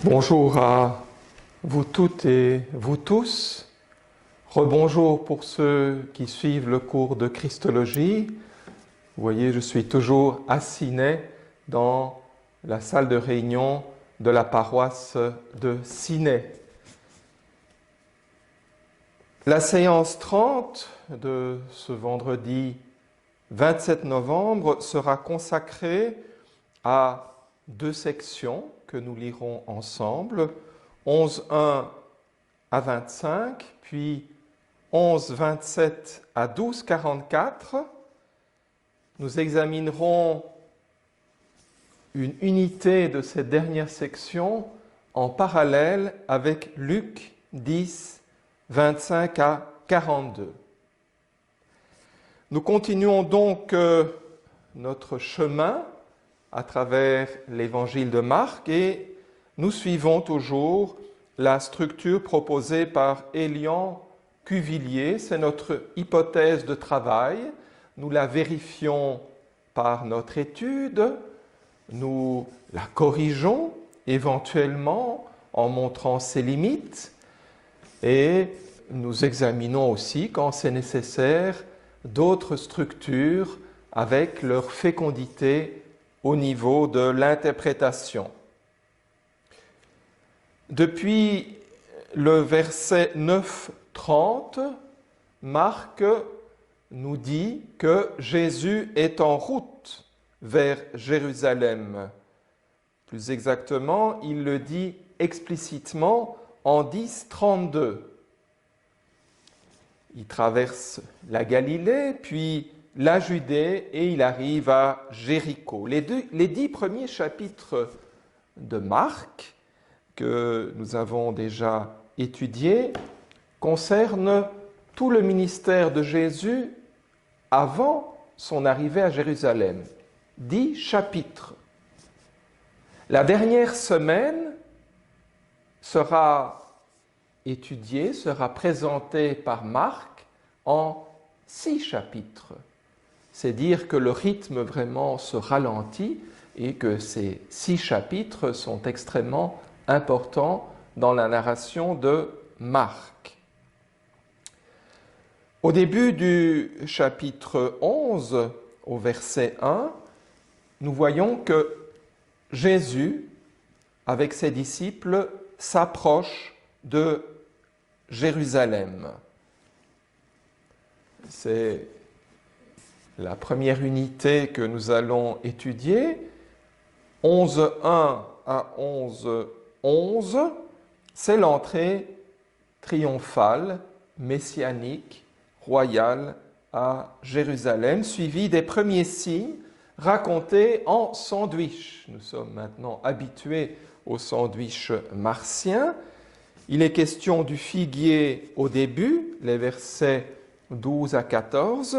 Bonjour à vous toutes et vous tous. Rebonjour pour ceux qui suivent le cours de Christologie. Vous voyez, je suis toujours assis dans la salle de réunion de la paroisse de Ciney. La séance 30 de ce vendredi 27 novembre sera consacrée à deux sections que nous lirons ensemble, 11.1 à 25, puis 11.27 à 12.44. Nous examinerons une unité de cette dernière section en parallèle avec Luc 10, 25 à 42. Nous continuons donc notre chemin à travers l'évangile de Marc et nous suivons toujours la structure proposée par Élian Cuvillier. C'est notre hypothèse de travail. Nous la vérifions par notre étude, nous la corrigeons éventuellement en montrant ses limites et nous examinons aussi, quand c'est nécessaire, d'autres structures avec leur fécondité au niveau de l'interprétation. Depuis le verset 9-30, Marc nous dit que Jésus est en route vers Jérusalem. Plus exactement, il le dit explicitement en 10-32. Il traverse la Galilée, puis la Judée, et il arrive à Jéricho. Les 10 premiers chapitres de Marc, que nous avons déjà étudiés, concernent tout le ministère de Jésus avant son arrivée à Jérusalem. 10 chapitres. La dernière semaine sera étudiée, sera présentée par Marc en 6 chapitres. C'est dire que le rythme vraiment se ralentit et que ces 6 chapitres sont extrêmement importants dans la narration de Marc. Au début du chapitre 11, au verset 1, nous voyons que Jésus, avec ses disciples, s'approche de Jérusalem. C'est la première unité que nous allons étudier, 11.1 à 11.11, c'est l'entrée triomphale, messianique, royale à Jérusalem, suivie des premiers signes racontés en sandwich. Nous sommes maintenant habitués au sandwich martien. Il est question du figuier au début, les versets 12 à 14,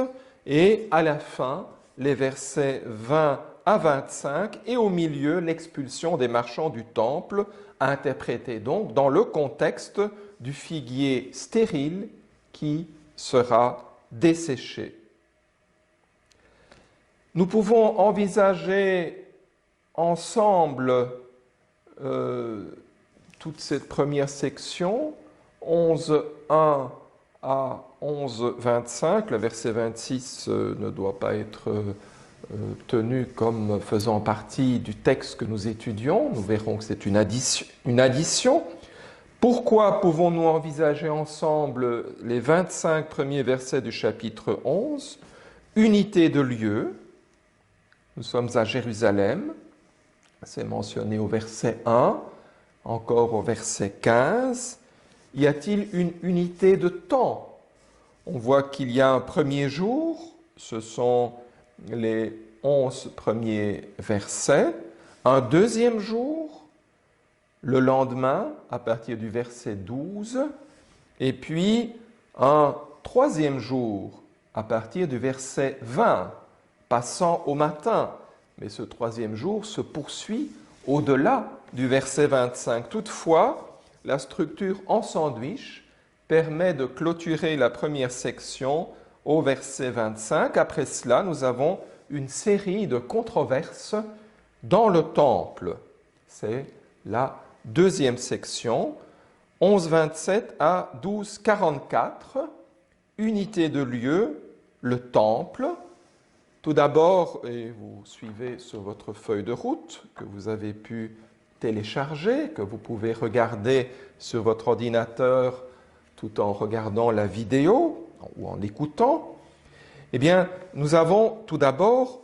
et à la fin, les versets 20 à 25, et au milieu, l'expulsion des marchands du temple, interprétée donc dans le contexte du figuier stérile qui sera desséché. Nous pouvons envisager ensemble toute cette première section, 11.1 à 11.25. Le verset 26 ne doit pas être tenu comme faisant partie du texte que nous étudions. Nous verrons que c'est une addition. Pourquoi pouvons-nous envisager ensemble les 25 premiers versets du chapitre 11? Unité de lieu. Nous sommes à Jérusalem. C'est mentionné au verset 1, encore au verset 15. Y a-t-il une unité de temps? On voit qu'il y a un premier jour, ce sont les 11 premiers versets, un deuxième jour, le lendemain, à partir du verset 12, et puis un troisième jour, à partir du verset 20, passant au matin. Mais ce troisième jour se poursuit au-delà du verset 25. Toutefois, la structure en sandwich permet de clôturer la première section au verset 25. Après cela, nous avons une série de controverses dans le temple. C'est la deuxième section, 11-27 à 12-44, unité de lieu, le temple. Tout d'abord, et vous suivez sur votre feuille de route que vous avez pu télécharger, que vous pouvez regarder sur votre ordinateur tout en regardant la vidéo ou en écoutant, eh bien, nous avons tout d'abord,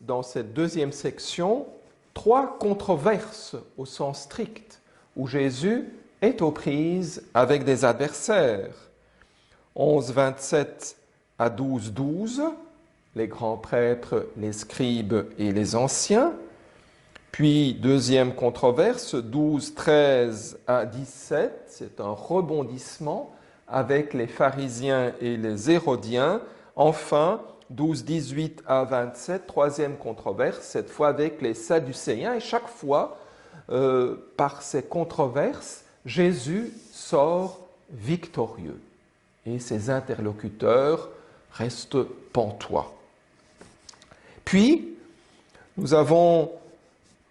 dans cette deuxième section, 3 controverses au sens strict, où Jésus est aux prises avec des adversaires. 11-27 à 12-12, les grands prêtres, les scribes et les anciens. Puis, deuxième controverse, 12-13 à 17, c'est un rebondissement avec les pharisiens et les hérodiens. Enfin, 12-18 à 27, troisième controverse, cette fois avec les sadducéens. Et chaque fois, par ces controverses, Jésus sort victorieux. Et ses interlocuteurs restent pantois. Puis, nous avons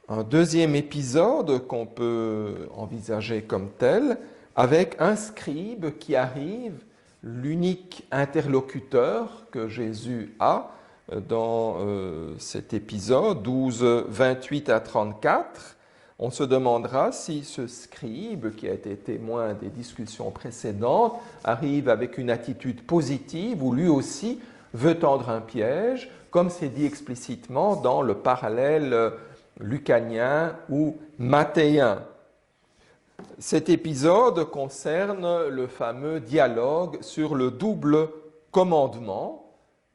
un deuxième épisode qu'on peut envisager comme tel, avec un scribe qui arrive, l'unique interlocuteur que Jésus a dans cet épisode, 12-28 à 34. On se demandera si ce scribe, qui a été témoin des discussions précédentes, arrive avec une attitude positive ou lui aussi veut tendre un piège, comme c'est dit explicitement dans le parallèle lucanien ou mathéen. Cet épisode concerne le fameux dialogue sur le double commandement,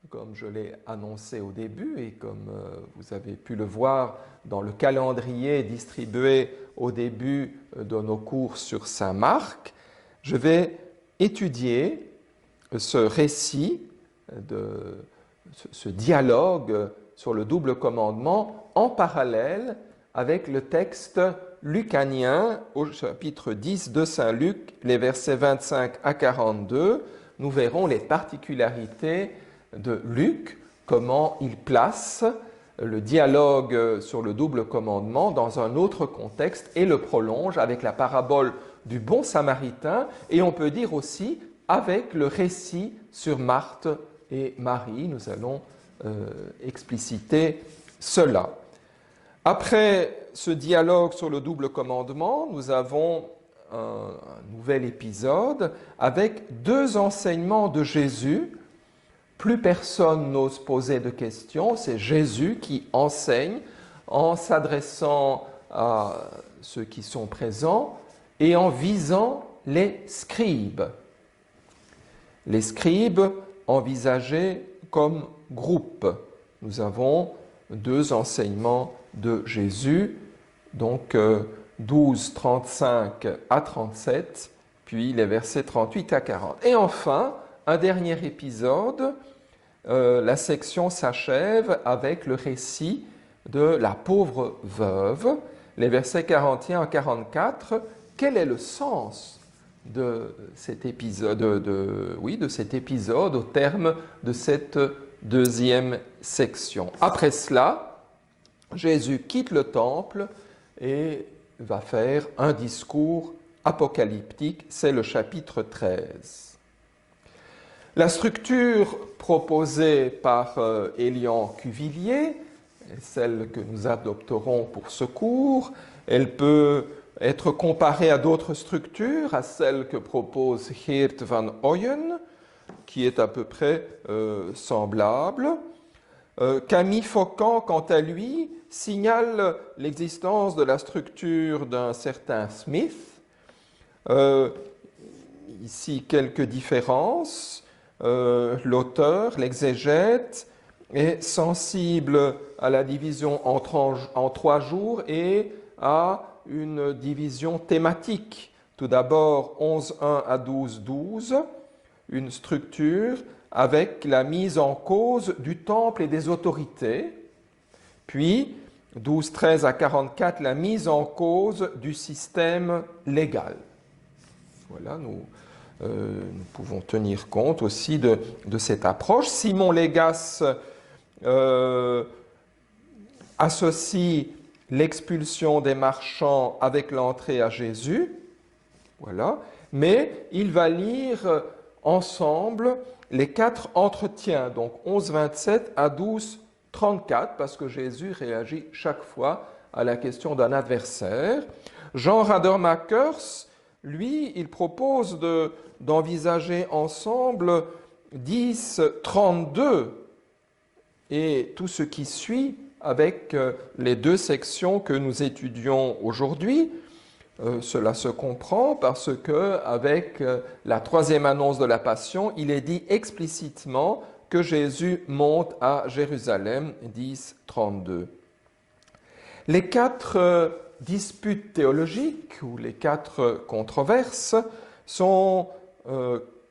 comme je l'ai annoncé au début et comme vous avez pu le voir dans le calendrier distribué au début de nos cours sur Saint Marc. Je vais étudier ce récit, ce dialogue sur le double commandement en parallèle avec le texte lucanien au chapitre 10 de Saint Luc, les versets 25 à 42. Nous verrons les particularités de Luc, comment il place le dialogue sur le double commandement dans un autre contexte et le prolonge avec la parabole du bon samaritain et on peut dire aussi avec le récit sur Marthe et Marie. Nous allons expliciter cela. Après ce dialogue sur le double commandement, nous avons un nouvel épisode avec 2 enseignements de Jésus. Plus personne n'ose poser de questions, c'est Jésus qui enseigne en s'adressant à ceux qui sont présents et en visant les scribes. Les scribes envisagés comme groupe. Nous avons 2 enseignements de Jésus, donc 12, 35 à 37, puis les versets 38 à 40. Et enfin, un dernier épisode, la section s'achève avec le récit de la pauvre veuve, les versets 41 à 44. Quel est le sens de cet épisode, de cet épisode au terme de cette deuxième section? Après cela, Jésus quitte le temple et va faire un discours apocalyptique, c'est le chapitre 13. La structure proposée par Élian Cuvillier, celle que nous adopterons pour ce cours, elle peut être comparée à d'autres structures, à celle que propose Geert van Ooyen, qui est à peu près semblable. Camille Faucon, quant à lui, signale l'existence de la structure d'un certain Smith. Ici, quelques différences. L'auteur, l'exégète, est sensible à la division en 3 jours et à une division thématique. Tout d'abord, 11.1 à 12.12, une structure avec la mise en cause du temple et des autorités. Puis, 12.13 à 44, la mise en cause du système légal. Voilà, nous pouvons tenir compte aussi de cette approche. Simon Légas associe l'expulsion des marchands avec l'entrée à Jésus, voilà, mais il va lire ensemble les 4 entretiens, donc 11-27 à 12-34, parce que Jésus réagit chaque fois à la question d'un adversaire. Jean Radermakers, lui, il propose d'envisager ensemble 10-32 et tout ce qui suit avec les 2 sections que nous étudions aujourd'hui. Cela se comprend parce que avec la 3e annonce de la Passion, il est dit explicitement que Jésus monte à Jérusalem, 10-32. Les 4 disputes théologiques ou les 4 controverses sont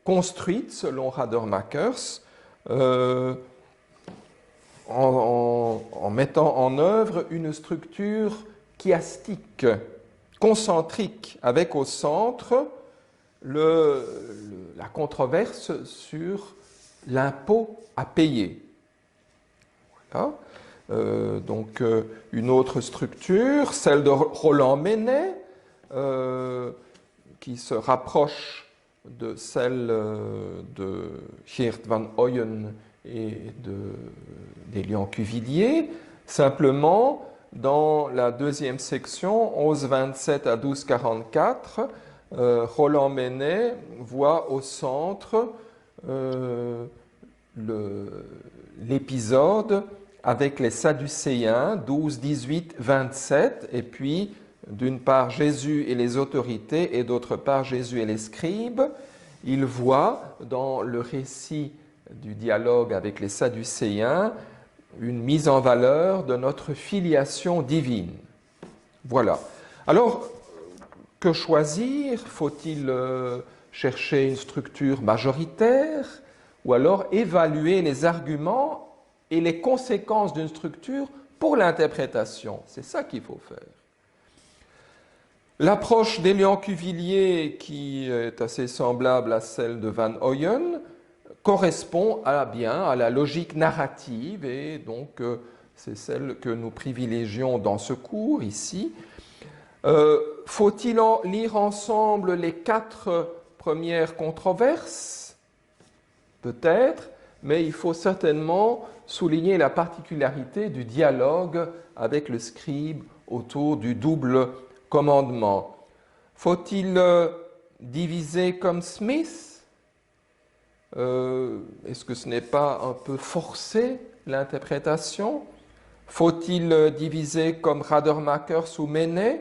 construites, selon Radermakers, en mettant en œuvre une structure chiastique, concentrique, avec au centre la controverse sur l'impôt à payer. Voilà. Donc une autre structure, celle de Roland Menet, qui se rapproche de celle de Geert van Oyen et d'Élian Cuvillier. Simplement, dans la 2e section, 11-27 à 12-44, Roland Menet voit au centre l'épisode avec les Sadducéens, 12, 18, 27, et puis d'une part Jésus et les autorités, et d'autre part Jésus et les scribes. Il voit dans le récit du dialogue avec les Sadducéens une mise en valeur de notre filiation divine. Voilà. Alors, que choisir? Faut-il chercher une structure majoritaire ou alors évaluer les arguments et les conséquences d'une structure pour l'interprétation? C'est ça qu'il faut faire. L'approche d'Élian Cuvillier, qui est assez semblable à celle de Van Oyen, correspond à la logique narrative, et donc c'est celle que nous privilégions dans ce cours ici. Faut-il lire ensemble les 4 premières controverses? Peut-être, mais il faut certainement souligner la particularité du dialogue avec le scribe autour du double commandement. Faut-il diviser comme Smith? Est-ce que ce n'est pas un peu forcé l'interprétation? Faut-il diviser comme Radermakers ou Menet?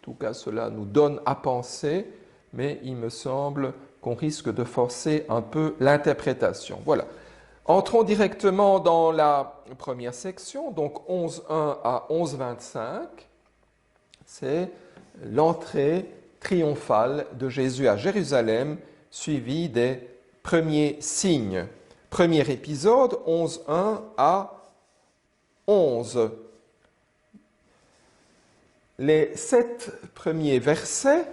En tout cas, cela nous donne à penser, mais il me semble qu'on risque de forcer un peu l'interprétation. Voilà. Entrons directement dans la première section, donc 11.1 à 11.25. C'est l'entrée triomphale de Jésus à Jérusalem, suivie des premiers signes. Premier épisode, 11.1 à 11. Les 7 premiers versets,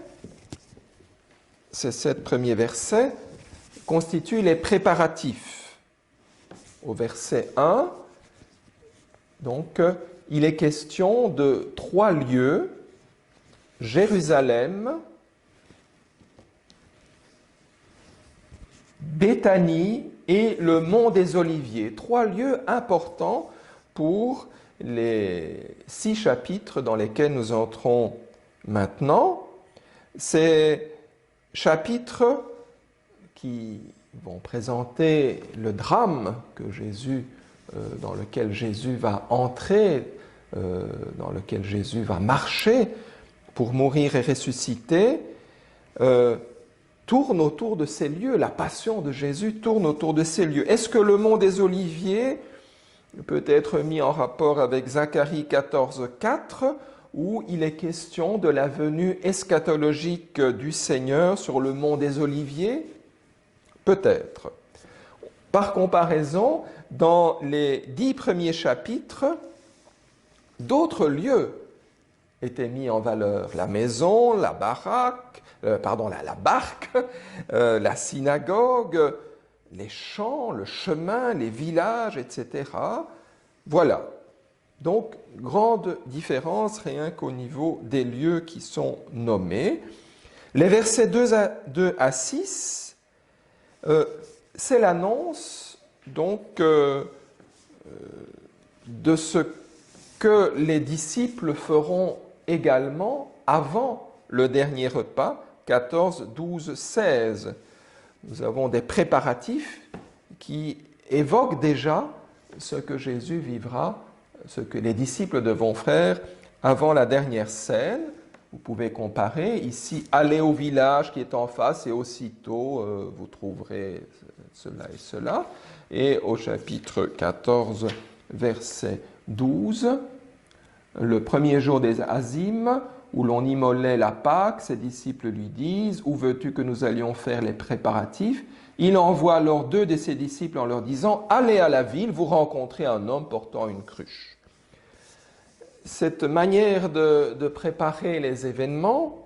ces 7 premiers versets constituent les préparatifs. Au verset 1, donc, il est question de 3 lieux: Jérusalem, Béthanie et le mont des Oliviers. 3 lieux importants pour les 6 chapitres dans lesquels nous entrons maintenant. Ces chapitres qui vont présenter le drame dans lequel Jésus va entrer, dans lequel Jésus va marcher pour mourir et ressusciter, tourne autour de ces lieux. La passion de Jésus tourne autour de ces lieux. Est-ce que le mont des Oliviers peut être mis en rapport avec Zacharie 14:4, où il est question de la venue eschatologique du Seigneur sur le mont des Oliviers? Peut-être. Par comparaison, dans les 10 premiers chapitres, d'autres lieux étaient mis en valeur. La maison, la barque, la synagogue, les champs, le chemin, les villages, etc. Voilà. Donc, grande différence rien qu'au niveau des lieux qui sont nommés. Les versets 2 à 6, c'est l'annonce donc de ce que les disciples feront également avant le dernier repas, 14, 12, 16. Nous avons des préparatifs qui évoquent déjà ce que Jésus vivra, ce que les disciples devront faire avant la dernière scène. Vous pouvez comparer ici, allez au village qui est en face et aussitôt vous trouverez cela et cela. Et au chapitre 14, verset 12, le premier jour des Azimes, où l'on immolait la Pâque, ses disciples lui disent « Où veux-tu que nous allions faire les préparatifs ?» Il envoie alors 2 de ses disciples en leur disant « Allez à la ville, vous rencontrez un homme portant une cruche. » Cette manière de préparer les événements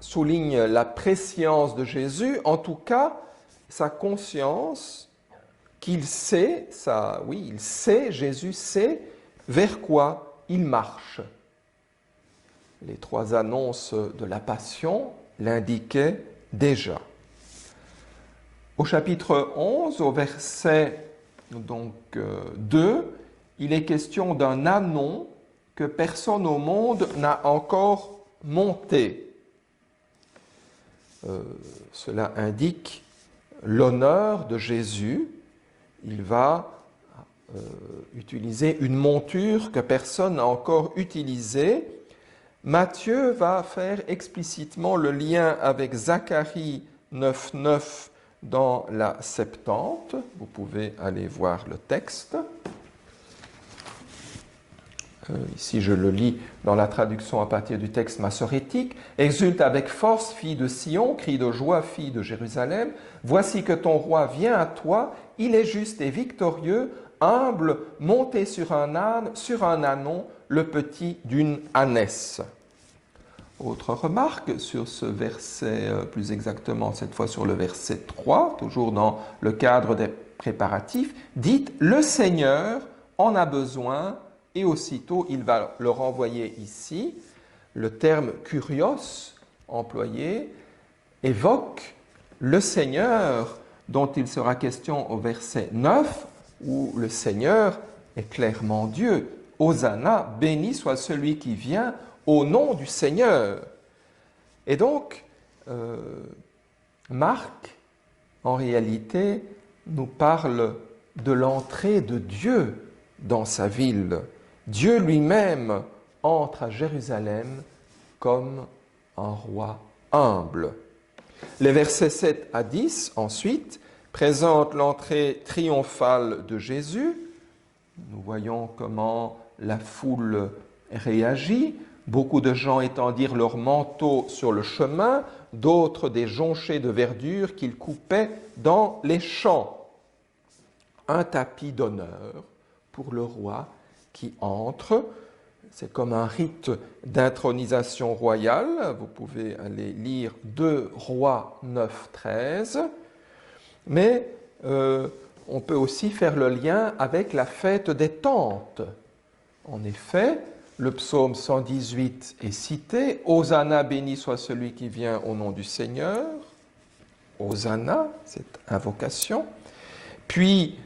souligne la prescience de Jésus, en tout cas sa conscience qu'il sait, Jésus sait vers quoi il marche. Les 3 annonces de la Passion l'indiquaient déjà. Au chapitre 11, au verset 2, il est question d'un ânon que personne au monde n'a encore monté. Cela indique l'honneur de Jésus. Il va utiliser une monture que personne n'a encore utilisée. Matthieu va faire explicitement le lien avec Zacharie 9.9 dans la Septante. Vous pouvez aller voir le texte. Ici, je le lis dans la traduction à partir du texte massorétique. « Exulte avec force, fille de Sion, crie de joie, fille de Jérusalem. Voici que ton roi vient à toi, il est juste et victorieux, humble, monté sur un âne, sur un ânon, le petit d'une ânesse. » Autre remarque sur ce verset, plus exactement cette fois sur le verset 3, toujours dans le cadre des préparatifs, dites « Le Seigneur en a besoin » et aussitôt il va le renvoyer ici. Le terme « kurios » employé évoque le Seigneur dont il sera question au verset 9, où le Seigneur est clairement Dieu. « Hosanna, béni soit celui qui vient au nom du Seigneur ». Et donc, Marc, en réalité, nous parle de l'entrée de Dieu dans sa ville. Dieu lui-même entre à Jérusalem comme un roi humble. Les versets 7 à 10, ensuite, présentent l'entrée triomphale de Jésus. Nous voyons comment la foule réagit. Beaucoup de gens étendirent leurs manteaux sur le chemin, d'autres des jonchets de verdure qu'ils coupaient dans les champs. Un tapis d'honneur pour le roi qui entre. C'est comme un rite d'intronisation royale. Vous pouvez aller lire 2 Rois 9, 13. Mais on peut aussi faire le lien avec la fête des tentes. En effet, le psaume 118 est cité. « Hosanna, béni soit celui qui vient au nom du Seigneur ». Hosanna, cette invocation. Puis,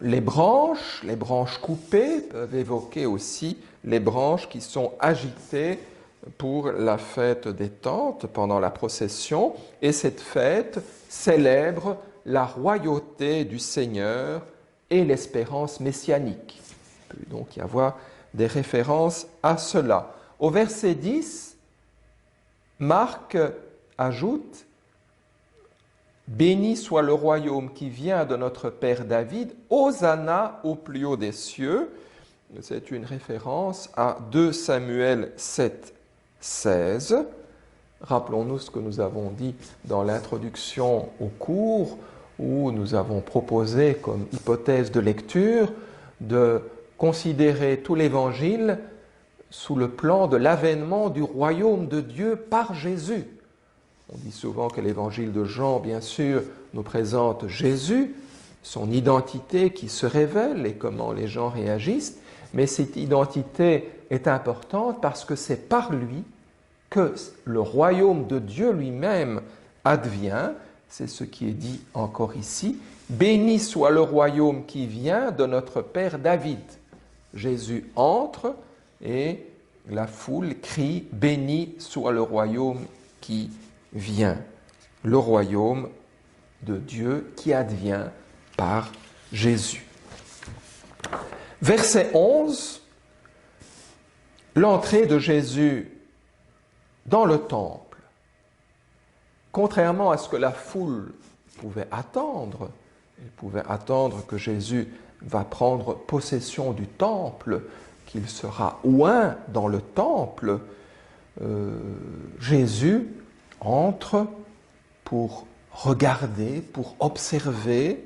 les branches coupées peuvent évoquer aussi les branches qui sont agitées pour la fête des tentes pendant la procession. Et cette fête célèbre la royauté du Seigneur et l'espérance messianique. Il peut donc y avoir des références à cela. Au verset 10, Marc ajoute « Béni soit le royaume qui vient de notre Père David, Hosanna au plus haut des cieux ». C'est une référence à 2 Samuel 7, 16. Rappelons-nous ce que nous avons dit dans l'introduction au cours, où nous avons proposé comme hypothèse de lecture de considérer tout l'Évangile sous le plan de l'avènement du royaume de Dieu par Jésus. On dit souvent que l'Évangile de Jean, bien sûr, nous présente Jésus, son identité qui se révèle et comment les gens réagissent, Mais cette identité est importante parce que c'est par lui que le royaume de Dieu lui-même advient. C'est ce qui est dit encore ici. Béni soit le royaume qui vient de notre Père David. Jésus entre et la foule crie « Béni soit le royaume qui vient ». Le royaume de Dieu qui advient par Jésus. Verset 11, l'entrée de Jésus dans le temple. Contrairement à ce que la foule pouvait attendre, elle pouvait attendre que Jésus va prendre possession du temple, qu'il sera oint dans le temple. Jésus entre pour regarder, pour observer,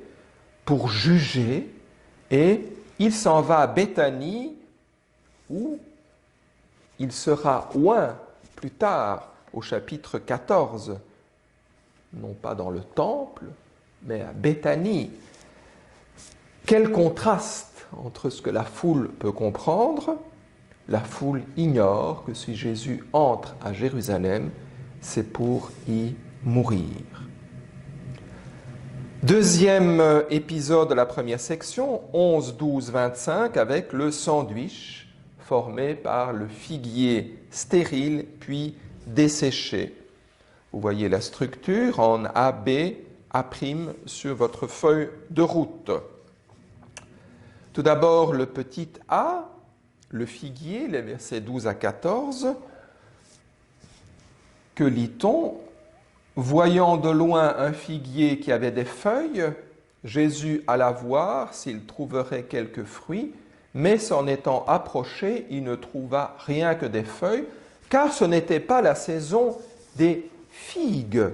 pour juger, et il s'en va à Béthanie où il sera oint plus tard au chapitre 14, non pas dans le temple, mais à Béthanie. Quel contraste entre ce que la foule peut comprendre. La foule ignore que si Jésus entre à Jérusalem, c'est pour y mourir. Deuxième épisode de la première section, 11, 12, 25, avec le sandwich formé par le figuier stérile puis desséché. Vous voyez la structure en AB, A' sur votre feuille de route. Tout d'abord, le petit a, le figuier, les versets 12 à 14. Que lit-on? Voyant de loin un figuier qui avait des feuilles, Jésus alla voir s'il trouverait quelques fruits, mais s'en étant approché, il ne trouva rien que des feuilles, car ce n'était pas la saison des figues.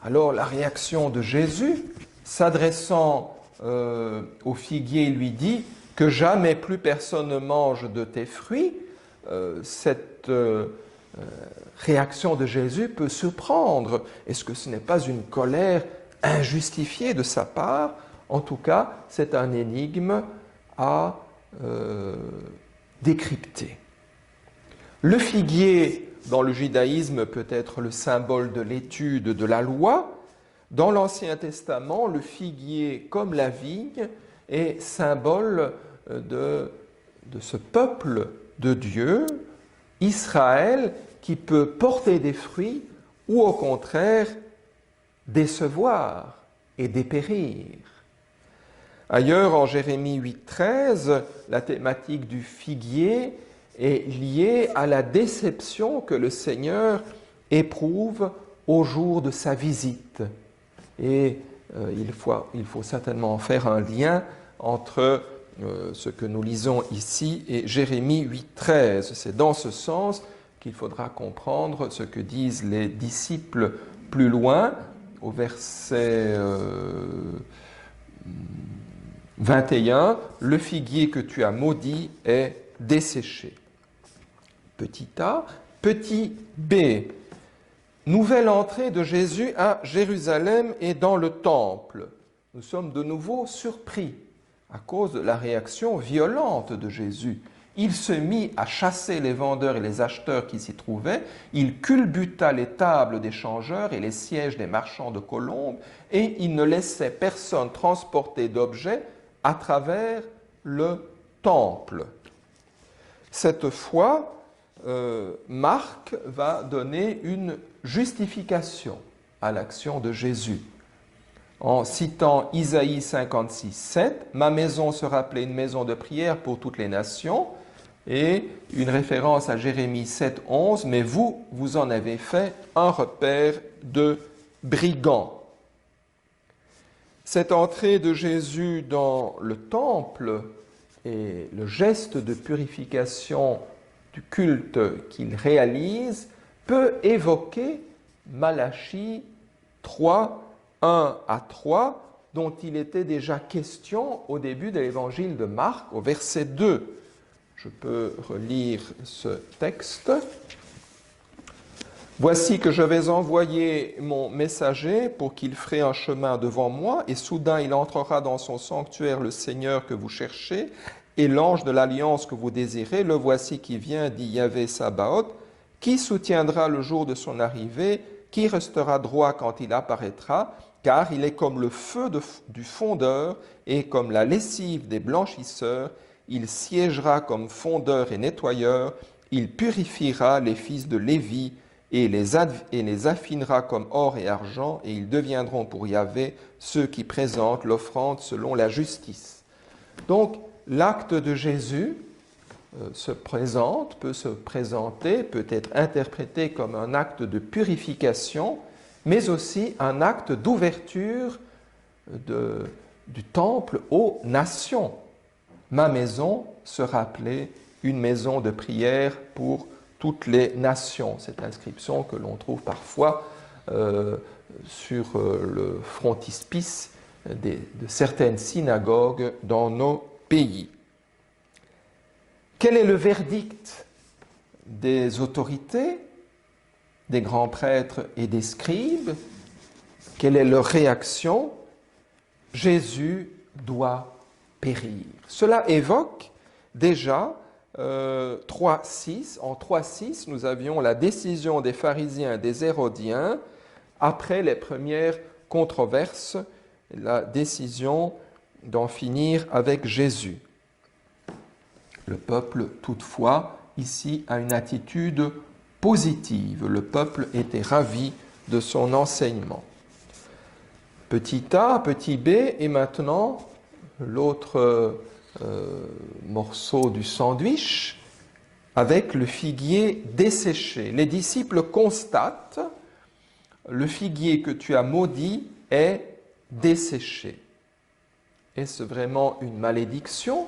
Alors la réaction de Jésus, s'adressant au figuier, lui dit que jamais plus personne ne mange de tes fruits. Cette réaction de Jésus peut surprendre. Est-ce que ce n'est pas une colère injustifiée de sa part? En tout cas, c'est un énigme à décrypter. Le figuier, dans le judaïsme, peut être le symbole de l'étude de la loi. Dans l'Ancien Testament, le figuier, comme la vigne, est symbole de ce peuple de Dieu, Israël, qui peut porter des fruits ou au contraire décevoir et dépérir. Ailleurs, en Jérémie 8,13, la thématique du figuier est liée à la déception que le Seigneur éprouve au jour de sa visite. Et il faut certainement faire un lien entre ce que nous lisons ici et Jérémie 8,13. C'est dans ce sens qu'il faudra comprendre ce que disent les disciples plus loin, au verset 21, « Le figuier que tu as maudit est desséché. » Petit a, petit b. Nouvelle entrée de Jésus à Jérusalem et dans le temple. Nous sommes de nouveau surpris à cause de la réaction violente de Jésus. Il se mit à chasser les vendeurs et les acheteurs qui s'y trouvaient, il culbuta les tables des changeurs et les sièges des marchands de colombes, et il ne laissait personne transporter d'objets à travers le temple. Cette fois, Marc va donner une justification à l'action de Jésus. En citant Isaïe 56, 7, « Ma maison sera appelée une maison de prière pour toutes les nations », et une référence à Jérémie 7, 11, « Mais vous, vous en avez fait un repère de brigands ». Cette entrée de Jésus dans le temple et le geste de purification du culte qu'il réalise peut évoquer Malachie 3, 1 à 3, dont il était déjà question au début de l'évangile de Marc, au verset 2. Je peux relire ce texte. « Voici que je vais envoyer mon messager pour qu'il fraie un chemin devant moi, et soudain il entrera dans son sanctuaire le Seigneur que vous cherchez. Et l'ange de l'alliance que vous désirez, le voici qui vient, dit Yahvé Sabaoth, qui soutiendra le jour de son arrivée, qui restera droit quand il apparaîtra, car il est comme le feu du fondeur et comme la lessive des blanchisseurs, il siégera comme fondeur et nettoyeur, il purifiera les fils de Lévi et les affinera comme or et argent, et ils deviendront pour Yahvé ceux qui présentent l'offrande selon la justice. Donc, l'acte de Jésus peut se présenter, peut être interprété comme un acte de purification, mais aussi un acte d'ouverture du temple aux nations. Ma maison sera appelée une maison de prière pour toutes les nations. Cette inscription que l'on trouve parfois sur le frontispice de certaines synagogues dans nos pays. Quel est le verdict des autorités, des grands prêtres et des scribes? Quelle est leur réaction? Jésus doit périr. Cela évoque déjà 3.6. En 3.6, nous avions la décision des pharisiens et des hérodiens après les premières controverses, la décision d'en finir avec Jésus. Le peuple, toutefois, ici a une attitude positive. Le peuple était ravi de son enseignement. Petit a, petit b, et maintenant l'autre morceau du sandwich avec le figuier desséché. Les disciples constatent: le figuier que tu as maudit est desséché. Est-ce vraiment une malédiction?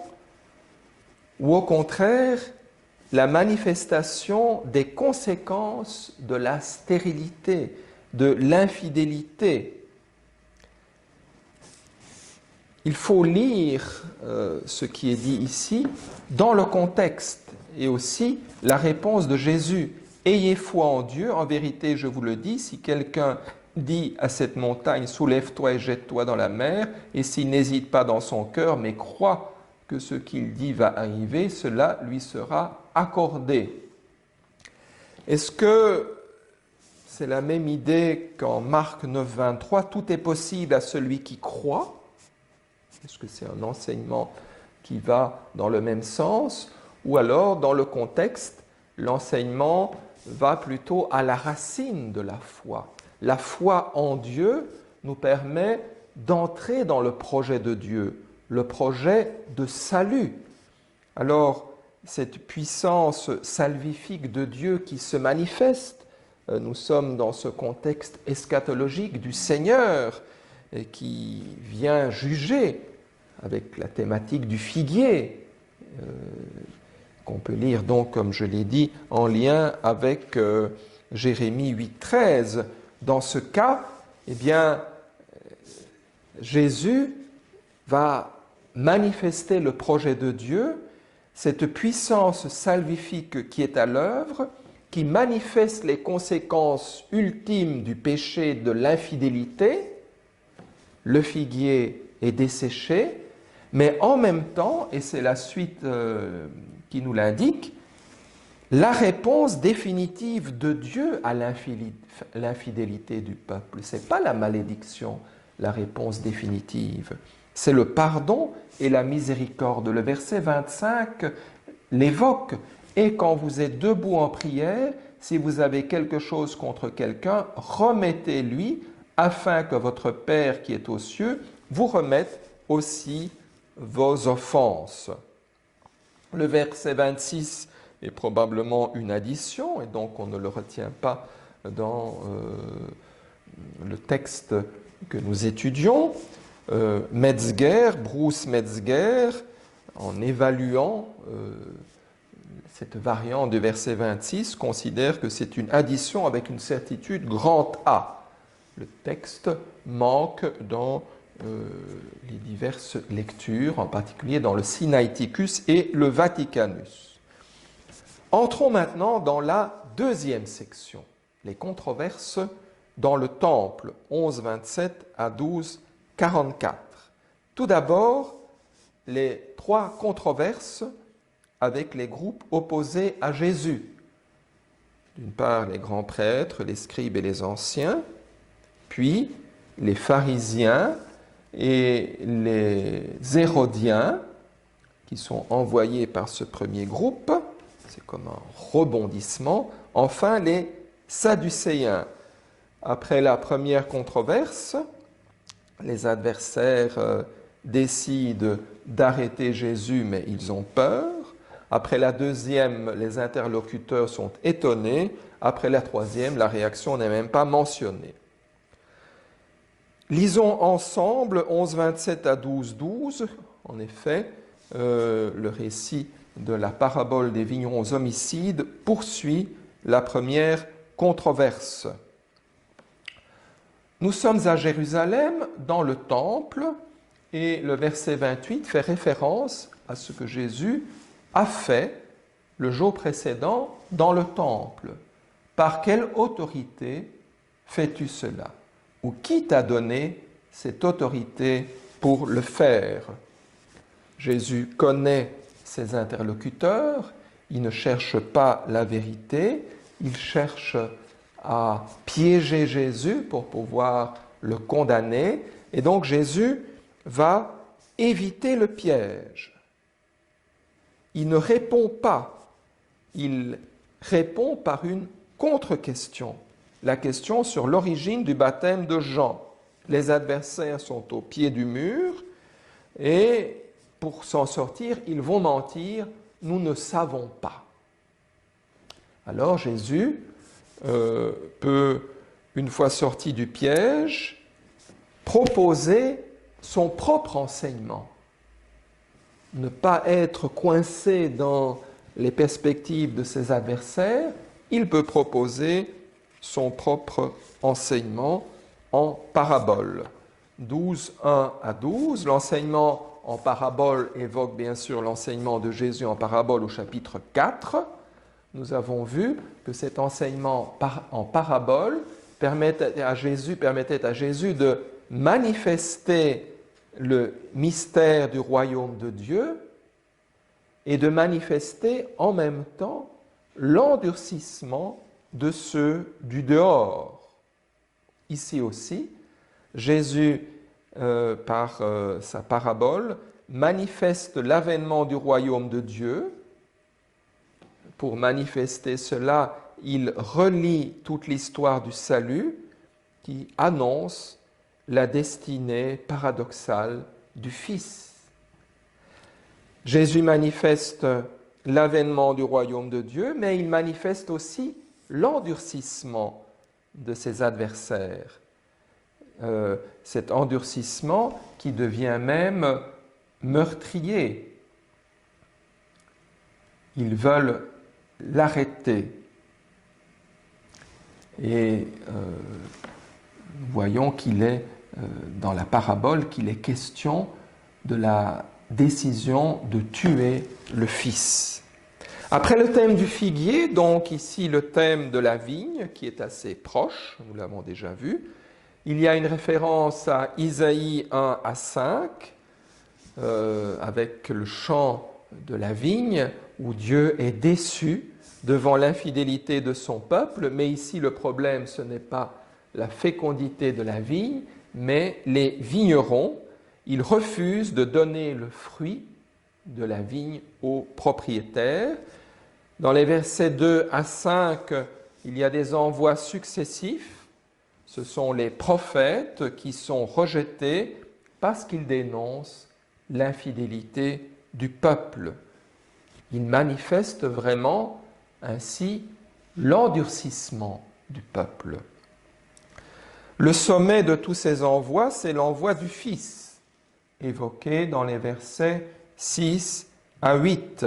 Ou au contraire, la manifestation des conséquences de la stérilité, de l'infidélité? Il faut lire ce qui est dit ici dans le contexte et aussi la réponse de Jésus. Ayez foi en Dieu, en vérité je vous le dis, si quelqu'un dit à cette montagne, soulève-toi et jette-toi dans la mer, et s'il n'hésite pas dans son cœur, mais croit que ce qu'il dit va arriver, cela lui sera accordé. Est-ce que c'est la même idée qu'en Marc 9, 23, tout est possible à celui qui croit? Est-ce que c'est un enseignement qui va dans le même sens? Ou alors, dans le contexte, l'enseignement va plutôt à la racine de la foi. La foi en Dieu nous permet d'entrer dans le projet de Dieu, le projet de salut. Alors, cette puissance salvifique de Dieu qui se manifeste, nous sommes dans ce contexte eschatologique du Seigneur qui vient juger avec la thématique du figuier, qu'on peut lire donc, comme je l'ai dit, en lien avec Jérémie 8.13. Dans ce cas, eh bien, Jésus va manifester le projet de Dieu, cette puissance salvifique qui est à l'œuvre, qui manifeste les conséquences ultimes du péché de l'infidélité. Le figuier est desséché, mais en même temps, et c'est la suite qui nous l'indique, la réponse définitive de Dieu à l'infidélité du peuple. Ce n'est pas la malédiction, la réponse définitive. C'est le pardon et la miséricorde. Le verset 25 l'évoque. Et quand vous êtes debout en prière, si vous avez quelque chose contre quelqu'un, remettez-lui, afin que votre Père qui est aux cieux vous remette aussi vos offenses. Le verset 26 est probablement une addition, et donc on ne le retient pas dans le texte que nous étudions. Metzger, Bruce Metzger, en évaluant cette variante du verset 26, considère que c'est une addition avec une certitude grand A. Le texte manque dans les diverses lectures, en particulier dans le Sinaiticus et le Vaticanus. Entrons maintenant dans la deuxième section, les controverses dans le Temple, 11.27 à 12.44. Tout d'abord, les trois controverses avec les groupes opposés à Jésus. D'une part, les grands prêtres, les scribes et les anciens, puis les pharisiens et les hérodiens, qui sont envoyés par ce premier groupe, c'est comme un rebondissement. Enfin, les sadducéens. Après la première controverse, les adversaires décident d'arrêter Jésus, mais ils ont peur. Après la deuxième, les interlocuteurs sont étonnés. Après la troisième, la réaction n'est même pas mentionnée. Lisons ensemble 11:27 à 12:12. En effet, le récit de la parabole des vignerons homicides poursuit la première controverse. Nous sommes à Jérusalem, dans le temple, et le verset 28 fait référence à ce que Jésus a fait le jour précédent dans le temple. Par quelle autorité fais-tu cela? Ou qui t'a donné cette autorité pour le faire? Jésus connaît ses interlocuteurs, il ne cherche pas la vérité, il cherche à piéger Jésus pour pouvoir le condamner, et donc Jésus va éviter le piège. Il ne répond pas, il répond par une contre-question, la question sur l'origine du baptême de Jean. Les adversaires sont au pied du mur et pour s'en sortir, ils vont mentir, nous ne savons pas. Alors Jésus peut, une fois sorti du piège, proposer son propre enseignement. Ne pas être coincé dans les perspectives de ses adversaires, il peut proposer son propre enseignement en parabole. 12:1 à 12, l'enseignement en parabole évoque bien sûr l'enseignement de Jésus en parabole au chapitre 4. Nous avons vu que cet enseignement en parabole permettait à Jésus de manifester le mystère du royaume de Dieu et de manifester en même temps l'endurcissement de ceux du dehors. Ici aussi, Jésus, par sa parabole, manifeste l'avènement du royaume de Dieu. Pour manifester cela, il relie toute l'histoire du salut qui annonce la destinée paradoxale du Fils. Jésus manifeste l'avènement du royaume de Dieu, mais il manifeste aussi l'endurcissement de ses adversaires. Cet endurcissement qui devient même meurtrier. Ils veulent l'arrêter. Et nous voyons qu'il est, dans la parabole, qu'il est question de la décision de tuer le Fils. Après le thème du figuier, donc ici le thème de la vigne, qui est assez proche, nous l'avons déjà vu, il y a une référence à Isaïe 1 à 5, avec le chant de la vigne, où Dieu est déçu devant l'infidélité de son peuple, mais ici le problème, ce n'est pas la fécondité de la vigne, mais les vignerons, ils refusent de donner le fruit de la vigne aux propriétaires. Dans les versets 2 à 5, il y a des envois successifs. Ce sont les prophètes qui sont rejetés parce qu'ils dénoncent l'infidélité du peuple. Ils manifestent vraiment ainsi l'endurcissement du peuple. Le sommet de tous ces envois, c'est l'envoi du Fils, évoqué dans les versets 6 à 8.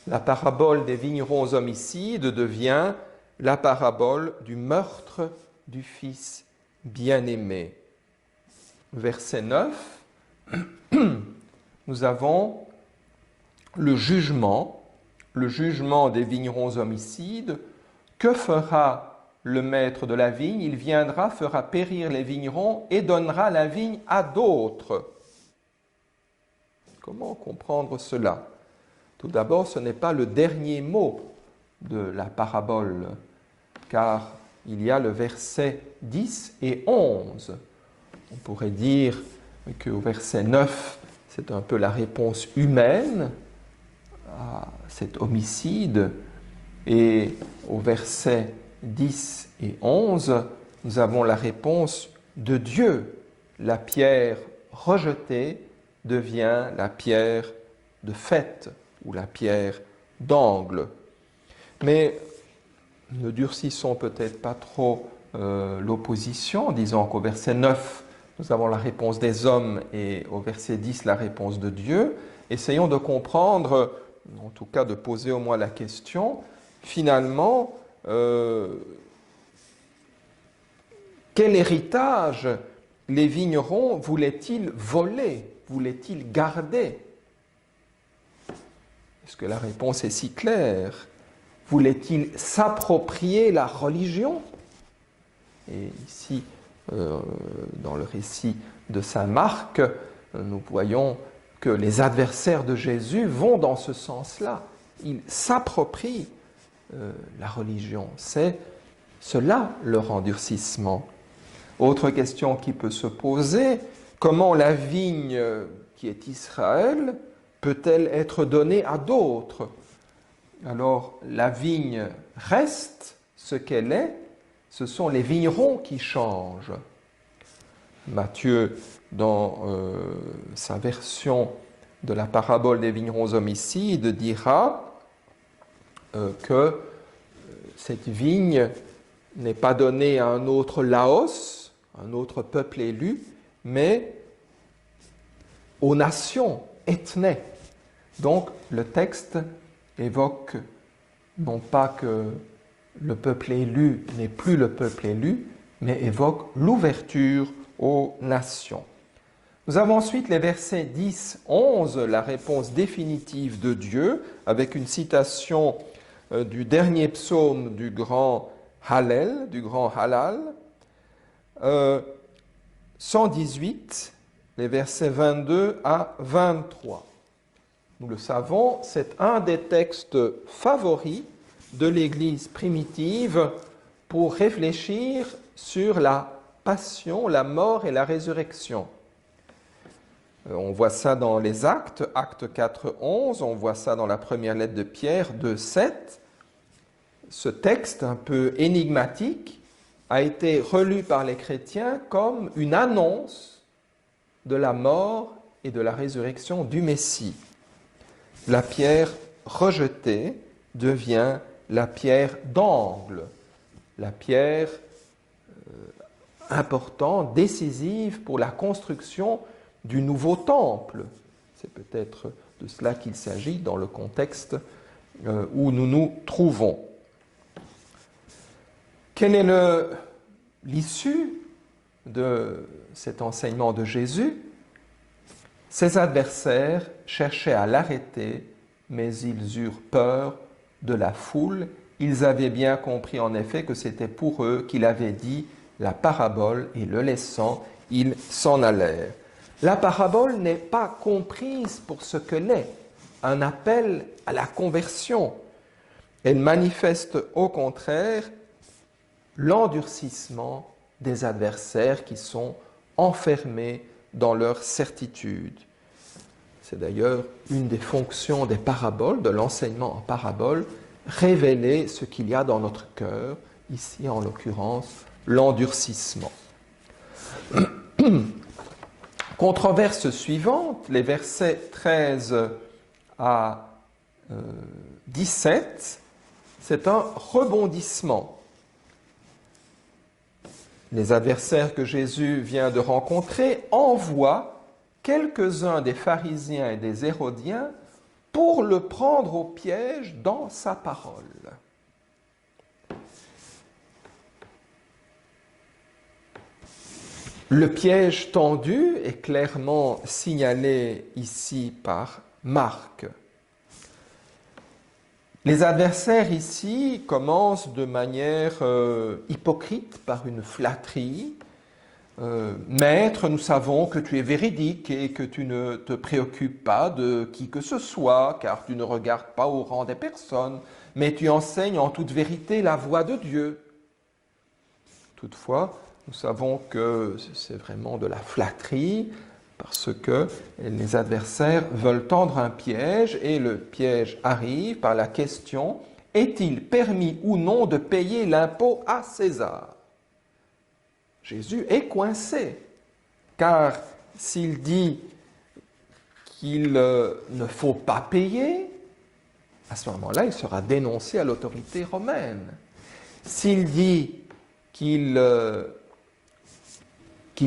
La parabole des vignerons homicides devient la parabole du meurtre du Fils bien-aimé. Verset 9, nous avons le jugement des vignerons homicides. Que fera le maître de la vigne? Il viendra, fera périr les vignerons et donnera la vigne à d'autres. Comment comprendre cela? Tout d'abord, ce n'est pas le dernier mot de la parabole, car il y a le verset 10 et 11. On pourrait dire qu'au verset 9, c'est un peu la réponse humaine à cet homicide, et au verset 10 et 11, nous avons la réponse de Dieu. La pierre rejetée devient la pierre de fête ou la pierre d'angle. Mais ne durcissons peut-être pas trop l'opposition en disant qu'au verset 9, nous avons la réponse des hommes et au verset 10, la réponse de Dieu. Essayons de comprendre, en tout cas de poser au moins la question, finalement, quel héritage les vignerons voulaient-ils voler, voulaient-ils garder? Est-ce que la réponse est si claire? Voulaient-ils s'approprier la religion? Et ici, dans le récit de saint Marc, nous voyons que les adversaires de Jésus vont dans ce sens-là. Ils s'approprient la religion. C'est cela leur endurcissement. Autre question qui peut se poser, comment la vigne qui est Israël peut-elle être donnée à d'autres? Alors la vigne reste ce qu'elle est, ce sont les vignerons qui changent. Matthieu, dans sa version de la parabole des vignerons homicides, dira que cette vigne n'est pas donnée à un autre Laos, un autre peuple élu, mais aux nations, ethnées. Donc le texte évoque non pas que le peuple élu n'est plus le peuple élu, mais évoque l'ouverture aux nations. Nous avons ensuite les versets 10-11, la réponse définitive de Dieu, avec une citation du dernier psaume du grand Hallel, du grand Halal. 118, les versets 22 à 23. Nous le savons, c'est un des textes favoris de l'Église primitive pour réfléchir sur la passion, la mort et la résurrection. On voit ça dans les Actes, Actes 4, 11, on voit ça dans la première lettre de Pierre, 2, 7. Ce texte un peu énigmatique a été relu par les chrétiens comme une annonce de la mort et de la résurrection du Messie. La pierre rejetée devient la pierre d'angle, la pierre importante, décisive pour la construction du nouveau temple. C'est peut-être de cela qu'il s'agit dans le contexte où nous nous trouvons. Quelle est l'issue de cet enseignement de Jésus? Ses adversaires cherchaient à l'arrêter, mais ils eurent peur de la foule. Ils avaient bien compris en effet que c'était pour eux qu'il avait dit la parabole, et le laissant, ils s'en allèrent. La parabole n'est pas comprise pour ce que l'est, un appel à la conversion. Elle manifeste au contraire l'endurcissement des adversaires qui sont enfermés dans leur certitude. C'est d'ailleurs une des fonctions des paraboles, de l'enseignement en parabole, révéler ce qu'il y a dans notre cœur, ici en l'occurrence l'endurcissement. Controverse suivante, les versets 13 à 17, c'est un rebondissement. Les adversaires que Jésus vient de rencontrer envoient quelques-uns des pharisiens et des hérodiens pour le prendre au piège dans sa parole. Le piège tendu est clairement signalé ici par Marc. Les adversaires ici commencent de manière hypocrite par une flatterie. Maître, nous savons que tu es véridique et que tu ne te préoccupes pas de qui que ce soit, car tu ne regardes pas au rang des personnes, mais tu enseignes en toute vérité la voie de Dieu. » Toutefois, nous savons que c'est vraiment de la flatterie, parce que les adversaires veulent tendre un piège, et le piège arrive par la question « Est-il permis ou non de payer l'impôt à César ?» Jésus est coincé, car s'il dit qu'il ne faut pas payer, à ce moment-là, il sera dénoncé à l'autorité romaine. S'il dit qu'il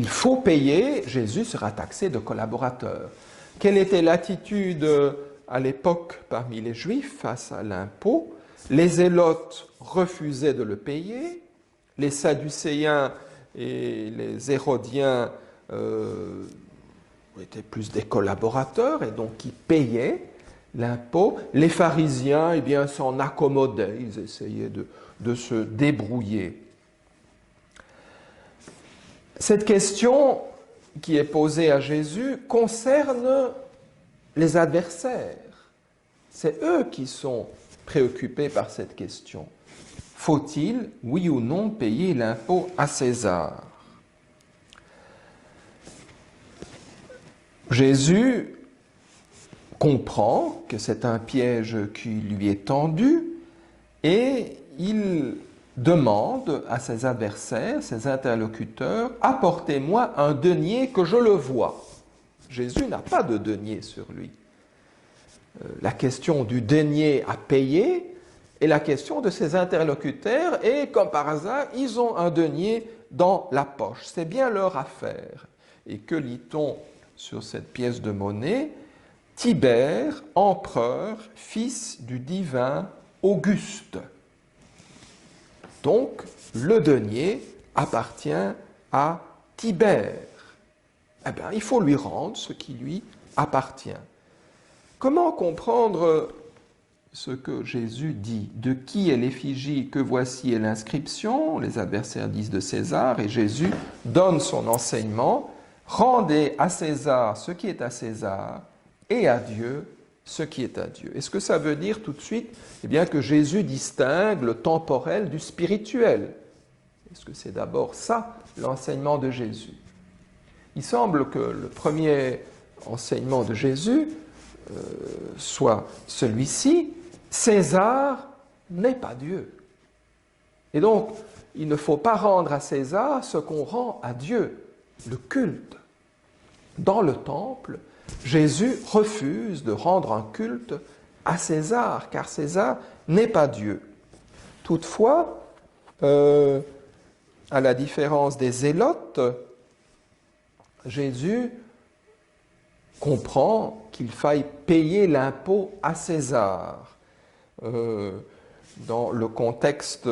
faut payer, Jésus sera taxé de collaborateur. Quelle était l'attitude à l'époque parmi les Juifs face à l'impôt? Les Zélotes refusaient de le payer, les Sadducéens et les Hérodiens étaient plus des collaborateurs et donc ils payaient l'impôt. Les pharisiens, eh bien, s'en accommodaient, ils essayaient de se débrouiller. Cette question qui est posée à Jésus concerne les adversaires. C'est eux qui sont préoccupés par cette question. Faut-il, oui ou non, payer l'impôt à César? Jésus comprend que c'est un piège qui lui est tendu et il demande à ses adversaires, ses interlocuteurs, « Apportez-moi un denier que je le voie. » Jésus n'a pas de denier sur lui. La question du denier à payer est la question de ses interlocuteurs et, comme par hasard, ils ont un denier dans la poche. C'est bien leur affaire. Et que lit-on sur cette pièce de monnaie? Tibère, empereur, fils du divin Auguste. Donc, le denier appartient à Tibère. Eh bien, il faut lui rendre ce qui lui appartient. Comment comprendre ce que Jésus dit? De qui est l'effigie? Que voici est l'inscription? Les adversaires disent de César, et Jésus donne son enseignement. Rendez à César ce qui est à César, et à Dieu ce qui est à Dieu. Est-ce que ça veut dire tout de suite bien, que Jésus distingue le temporel du spirituel? Est-ce que c'est d'abord ça, l'enseignement de Jésus? Il semble que le premier enseignement de Jésus soit celui-ci: César n'est pas Dieu. Et donc, il ne faut pas rendre à César ce qu'on rend à Dieu, le culte. Dans le temple, Jésus refuse de rendre un culte à César, car César n'est pas Dieu. Toutefois, à la différence des Zélotes, Jésus comprend qu'il faille payer l'impôt à César. Dans le contexte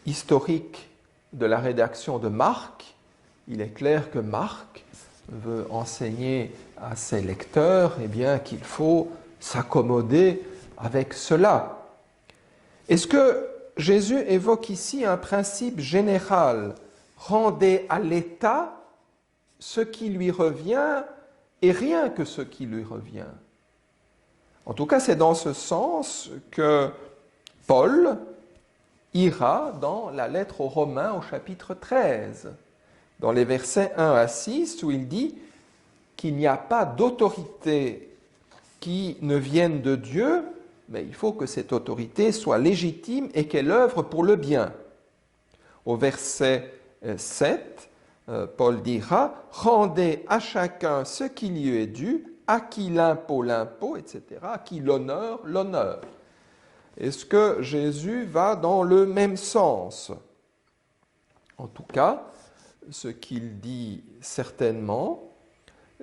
historique de la rédaction de Marc, il est clair que Marc veut enseigner à ses lecteurs qu'il faut s'accommoder avec cela. Est-ce que Jésus évoque ici un principe général? Rendez à l'État ce qui lui revient et rien que ce qui lui revient. En tout cas, c'est dans ce sens que Paul ira dans la lettre aux Romains au chapitre 13, dans les versets 1 à 6, où il dit qu'il n'y a pas d'autorité qui ne vienne de Dieu, mais il faut que cette autorité soit légitime et qu'elle œuvre pour le bien. Au verset 7, Paul dira « Rendez à chacun ce qui lui est dû, à qui l'impôt, l'impôt, etc., à qui l'honneur, l'honneur. » Est-ce que Jésus va dans le même sens? En tout cas, ce qu'il dit certainement,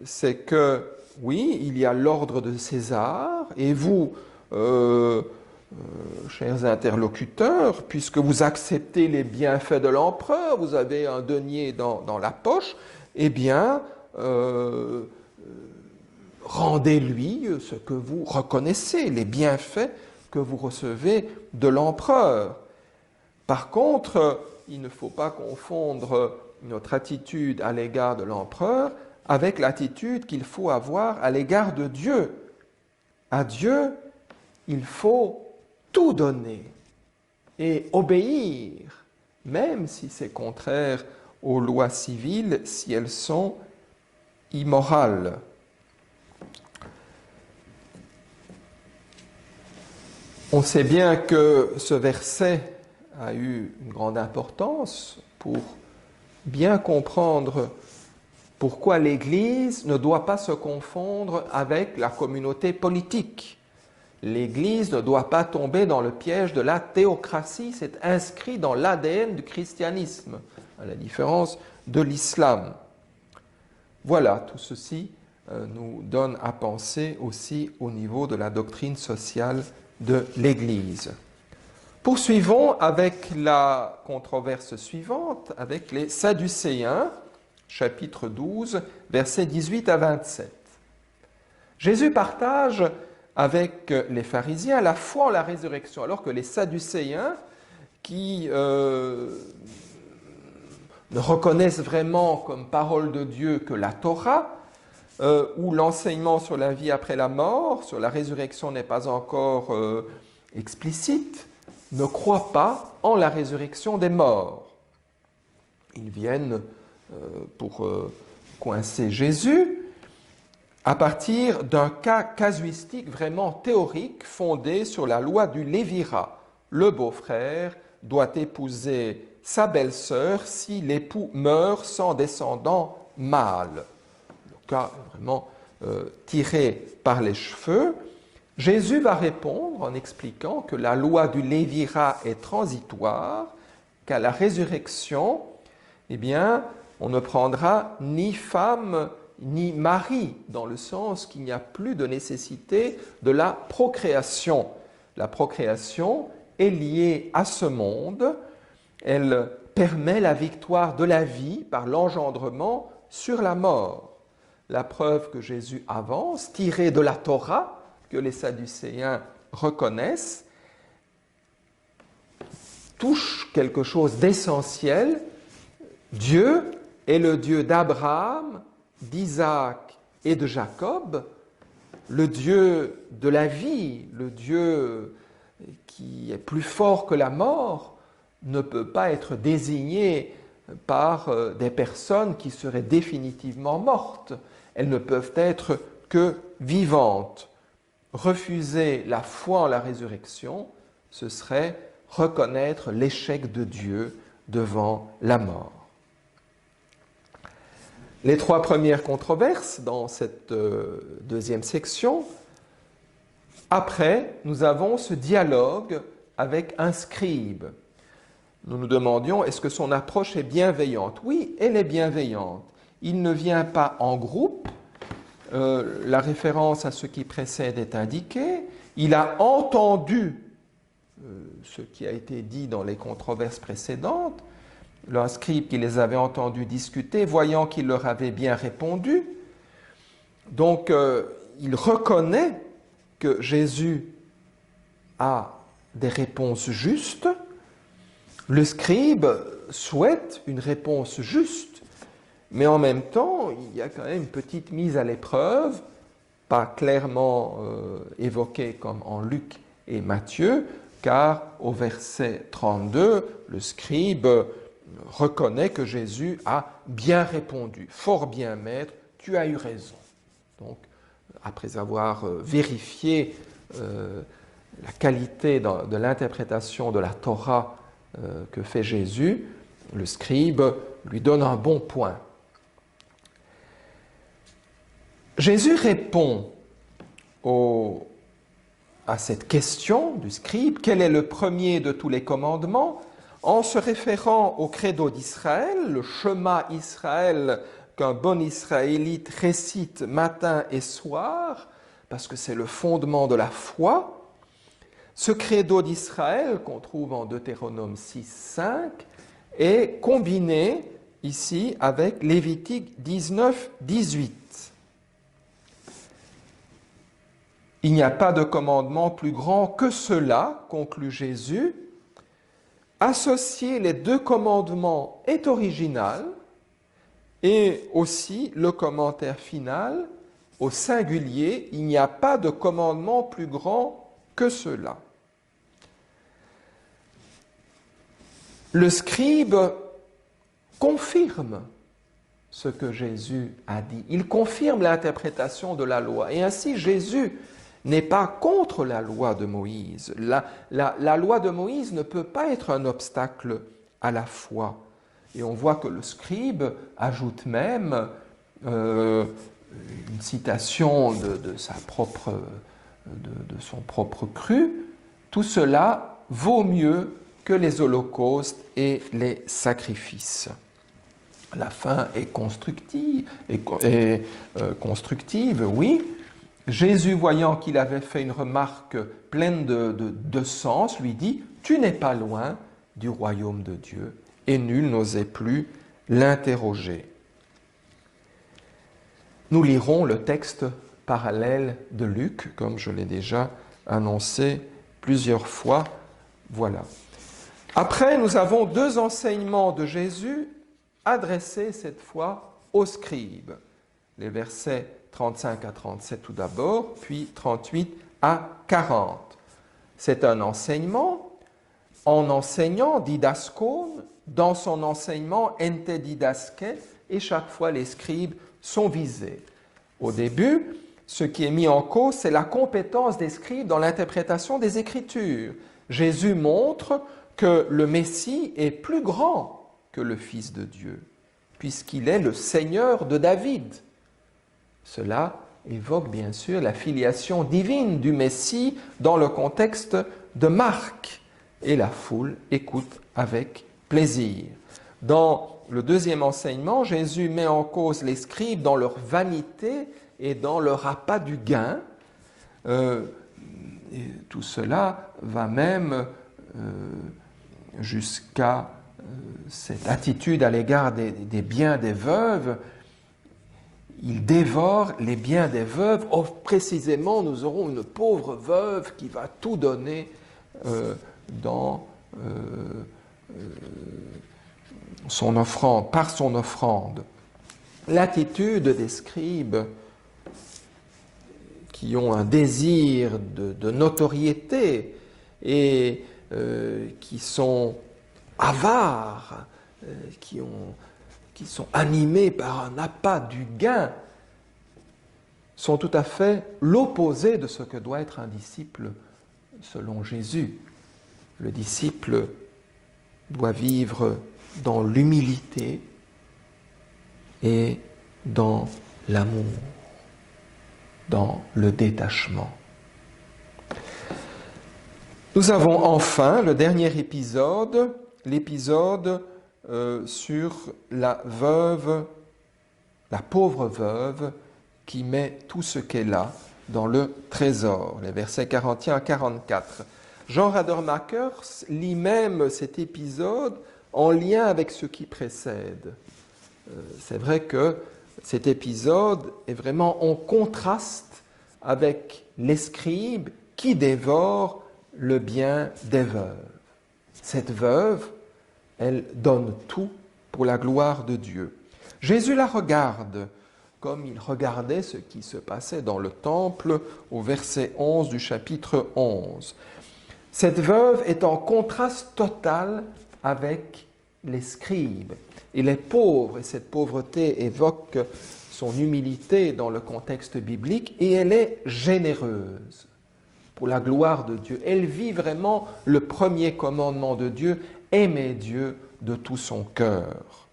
c'est que, oui, il y a l'ordre de César, et vous, chers interlocuteurs, puisque vous acceptez les bienfaits de l'empereur, vous avez un denier dans la poche, eh bien, rendez-lui ce que vous reconnaissez, les bienfaits que vous recevez de l'empereur. Par contre, il ne faut pas confondre notre attitude à l'égard de l'empereur avec l'attitude qu'il faut avoir à l'égard de Dieu. À Dieu, il faut tout donner et obéir, même si c'est contraire aux lois civiles, si elles sont immorales. On sait bien que ce verset a eu une grande importance pour bien comprendre pourquoi l'Église ne doit pas se confondre avec la communauté politique. L'Église ne doit pas tomber dans le piège de la théocratie, c'est inscrit dans l'ADN du christianisme, à la différence de l'islam. Voilà, tout ceci nous donne à penser aussi au niveau de la doctrine sociale de l'Église. Poursuivons avec la controverse suivante, avec les Sadducéens, chapitre 12, versets 18 à 27. Jésus partage avec les pharisiens la foi en la résurrection, alors que les Sadducéens, qui ne reconnaissent vraiment comme parole de Dieu que la Torah, où l'enseignement sur la vie après la mort, sur la résurrection n'est pas encore explicite, ne croient pas en la résurrection des morts. Ils viennent pour coincer Jésus à partir d'un cas casuistique vraiment théorique fondé sur la loi du lévirat. Le beau-frère doit épouser sa belle-sœur si l'époux meurt sans descendant mâle. Le cas est vraiment tiré par les cheveux. Jésus va répondre en expliquant que la loi du lévirat est transitoire, qu'à la résurrection, eh bien, on ne prendra ni femme ni mari, dans le sens qu'il n'y a plus de nécessité de la procréation. La procréation est liée à ce monde, elle permet la victoire de la vie par l'engendrement sur la mort. La preuve que Jésus avance, tirée de la Torah, que les Sadducéens reconnaissent, touche quelque chose d'essentiel. Dieu est le Dieu d'Abraham, d'Isaac et de Jacob, le Dieu de la vie, le Dieu qui est plus fort que la mort, ne peut pas être désigné par des personnes qui seraient définitivement mortes. Elles ne peuvent être que vivantes. Refuser la foi en la résurrection, ce serait reconnaître l'échec de Dieu devant la mort. Les trois premières controverses dans cette deuxième section. Après, nous avons ce dialogue avec un scribe. Nous nous demandions, est-ce que son approche est bienveillante? Oui, elle est bienveillante. Il ne vient pas en groupe. La référence à ce qui précède est indiquée. Il a entendu ce qui a été dit dans les controverses précédentes. Le scribe qui les avait entendus discuter, voyant qu'il leur avait bien répondu. Donc, il reconnaît que Jésus a des réponses justes. Le scribe souhaite une réponse juste, mais en même temps, il y a quand même une petite mise à l'épreuve, pas clairement évoquée comme en Luc et Matthieu, car au verset 32, le scribe reconnaît que Jésus a bien répondu. Fort bien, maître, tu as eu raison. Donc, après avoir vérifié la qualité de l'interprétation de la Torah que fait Jésus, le scribe lui donne un bon point. Jésus répond à cette question du scribe, quel est le premier de tous les commandements, en se référant au credo d'Israël, le Shema Israël qu'un bon israélite récite matin et soir, parce que c'est le fondement de la foi. Ce credo d'Israël, qu'on trouve en Deutéronome 6, 5, est combiné ici avec Lévitique 19, 18. Il n'y a pas de commandement plus grand que cela, conclut Jésus. associer les deux commandements est original, et aussi le commentaire final au singulier, il n'y a pas de commandement plus grand que cela. Le scribe confirme ce que Jésus a dit. Il confirme l'interprétation de la loi. Et ainsi, Jésus n'est pas contre la loi de Moïse. La loi de Moïse ne peut pas être un obstacle à la foi. Et on voit que le scribe ajoute même une citation de son propre cru. Tout cela vaut mieux que les holocaustes et les sacrifices. La fin est constructive, oui. Jésus, voyant qu'il avait fait une remarque pleine de sens, lui dit « Tu n'es pas loin du royaume de Dieu ». Et nul n'osait plus l'interroger. Nous lirons le texte parallèle de Luc, comme je l'ai déjà annoncé plusieurs fois. Voilà. Après, nous avons deux enseignements de Jésus adressés cette fois aux scribes. Les versets 35 à 37 tout d'abord, puis 38 à 40. C'est un enseignement. En enseignant, didaskon, dans son enseignement, ente didaske, et chaque fois les scribes sont visés. Au début, ce qui est mis en cause, c'est la compétence des scribes dans l'interprétation des Écritures. Jésus montre que le Messie est plus grand que le Fils de Dieu, puisqu'il est le Seigneur de David. Cela évoque bien sûr la filiation divine du Messie dans le contexte de Marc, et la foule écoute avec plaisir. Dans le deuxième enseignement, Jésus met en cause les scribes dans leur vanité et dans leur appât du gain. Et tout cela va même jusqu'à cette attitude à l'égard des biens des veuves. Il dévore les biens des veuves. Or, précisément, nous aurons une pauvre veuve qui va tout donner son offrande, par son offrande. L'attitude des scribes qui ont un désir de notoriété et qui sont avares, qui sont animés par un appât du gain, sont tout à fait l'opposé de ce que doit être un disciple selon Jésus. Le disciple doit vivre dans l'humilité et dans l'amour, dans le détachement. Nous avons enfin le dernier épisode, l'épisode sur la veuve, la pauvre veuve qui met tout ce qu'elle a dans le trésor, les versets 41 à 44. Jean Radermacher lit même cet épisode en lien avec ce qui précède. C'est vrai que cet épisode est vraiment en contraste avec les scribes qui dévorent le bien des veuves. Cette veuve, elle donne tout pour la gloire de Dieu. Jésus la regarde comme il regardait ce qui se passait dans le temple au verset 11 du chapitre 11. Cette veuve est en contraste total avec les scribes. Il est pauvre et cette pauvreté évoque son humilité dans le contexte biblique et elle est généreuse pour la gloire de Dieu. Elle vit vraiment le premier commandement de Dieu, aimer Dieu de tout son cœur.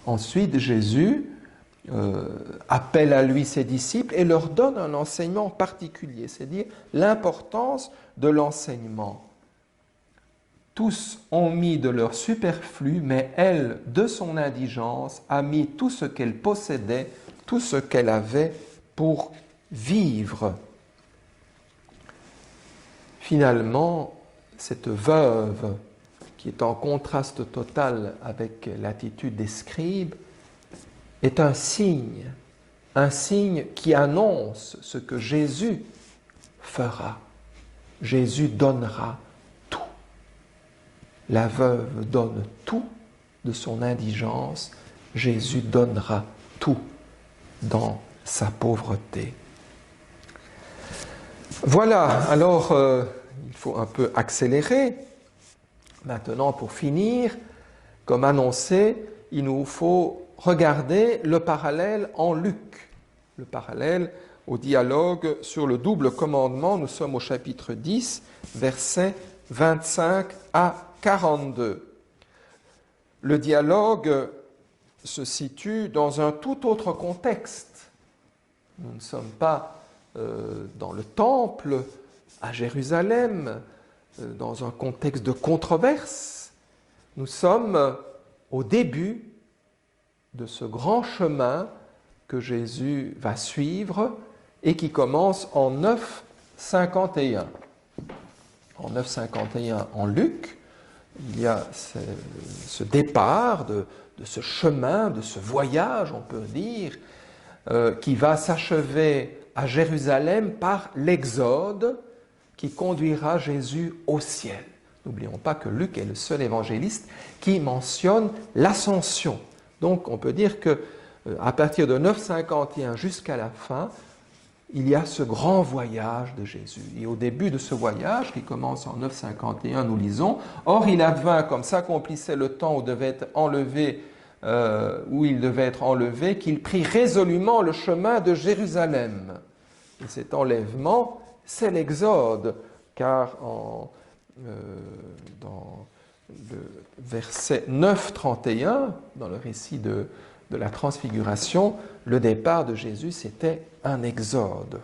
Ensuite, Jésus appelle à lui ses disciples et leur donne un enseignement particulier, c'est-à-dire l'importance de l'enseignement. Tous ont mis de leur superflu, mais elle, de son indigence, a mis tout ce qu'elle possédait, tout ce qu'elle avait pour vivre. Finalement, cette veuve, qui est en contraste total avec l'attitude des scribes, est un signe qui annonce ce que Jésus fera. Jésus donnera tout. la veuve donne tout de son indigence, Jésus donnera tout dans sa pauvreté. Voilà, alors il faut un peu accélérer. Maintenant, pour finir, comme annoncé, il nous faut regarder le parallèle en Luc, le parallèle au dialogue sur le double commandement. Nous sommes au chapitre 10, versets 25 à 42. Le dialogue se situe dans un tout autre contexte. Nous ne sommes pas dans le temple à Jérusalem, dans un contexte de controverse. Nous sommes au début de ce grand chemin que Jésus va suivre et qui commence en 9,51. En 9,51 en Luc, il y a ce départ de ce chemin, de ce voyage, on peut dire, qui va s'achever à Jérusalem par l'Exode qui conduira Jésus au ciel. N'oublions pas que Luc est le seul évangéliste qui mentionne l'ascension. Donc on peut dire que à partir de 9,51 jusqu'à la fin, il y a ce grand voyage de Jésus. Et au début de ce voyage, qui commence en 9,51, nous lisons « Or il advint, comme s'accomplissait le temps où il devait être enlevé, qu'il prit résolument le chemin de Jérusalem. » Et cet enlèvement, c'est l'Exode, car dans le verset 9,31, dans le récit de la transfiguration, le départ de Jésus, c'était un exode.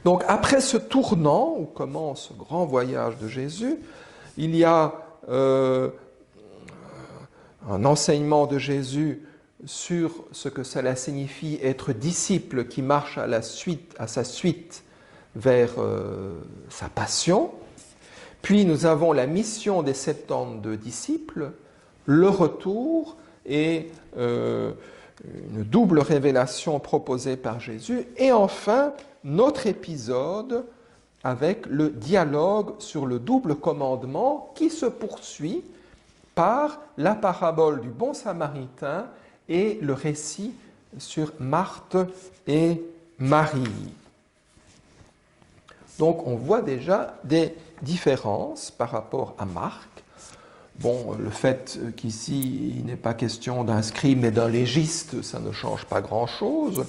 Donc après ce tournant, où commence ce grand voyage de Jésus, il y a un enseignement de Jésus sur ce que cela signifie être disciple qui marche à sa suite vers sa passion. Puis nous avons la mission des 72 disciples, le retour et une double révélation proposée par Jésus. Et enfin, notre épisode avec le dialogue sur le double commandement qui se poursuit par la parabole du bon samaritain et le récit sur Marthe et Marie. Donc on voit déjà des différences par rapport à Marc. Bon, le fait qu'ici il n'est pas question d'un scribe mais d'un légiste, ça ne change pas grand-chose.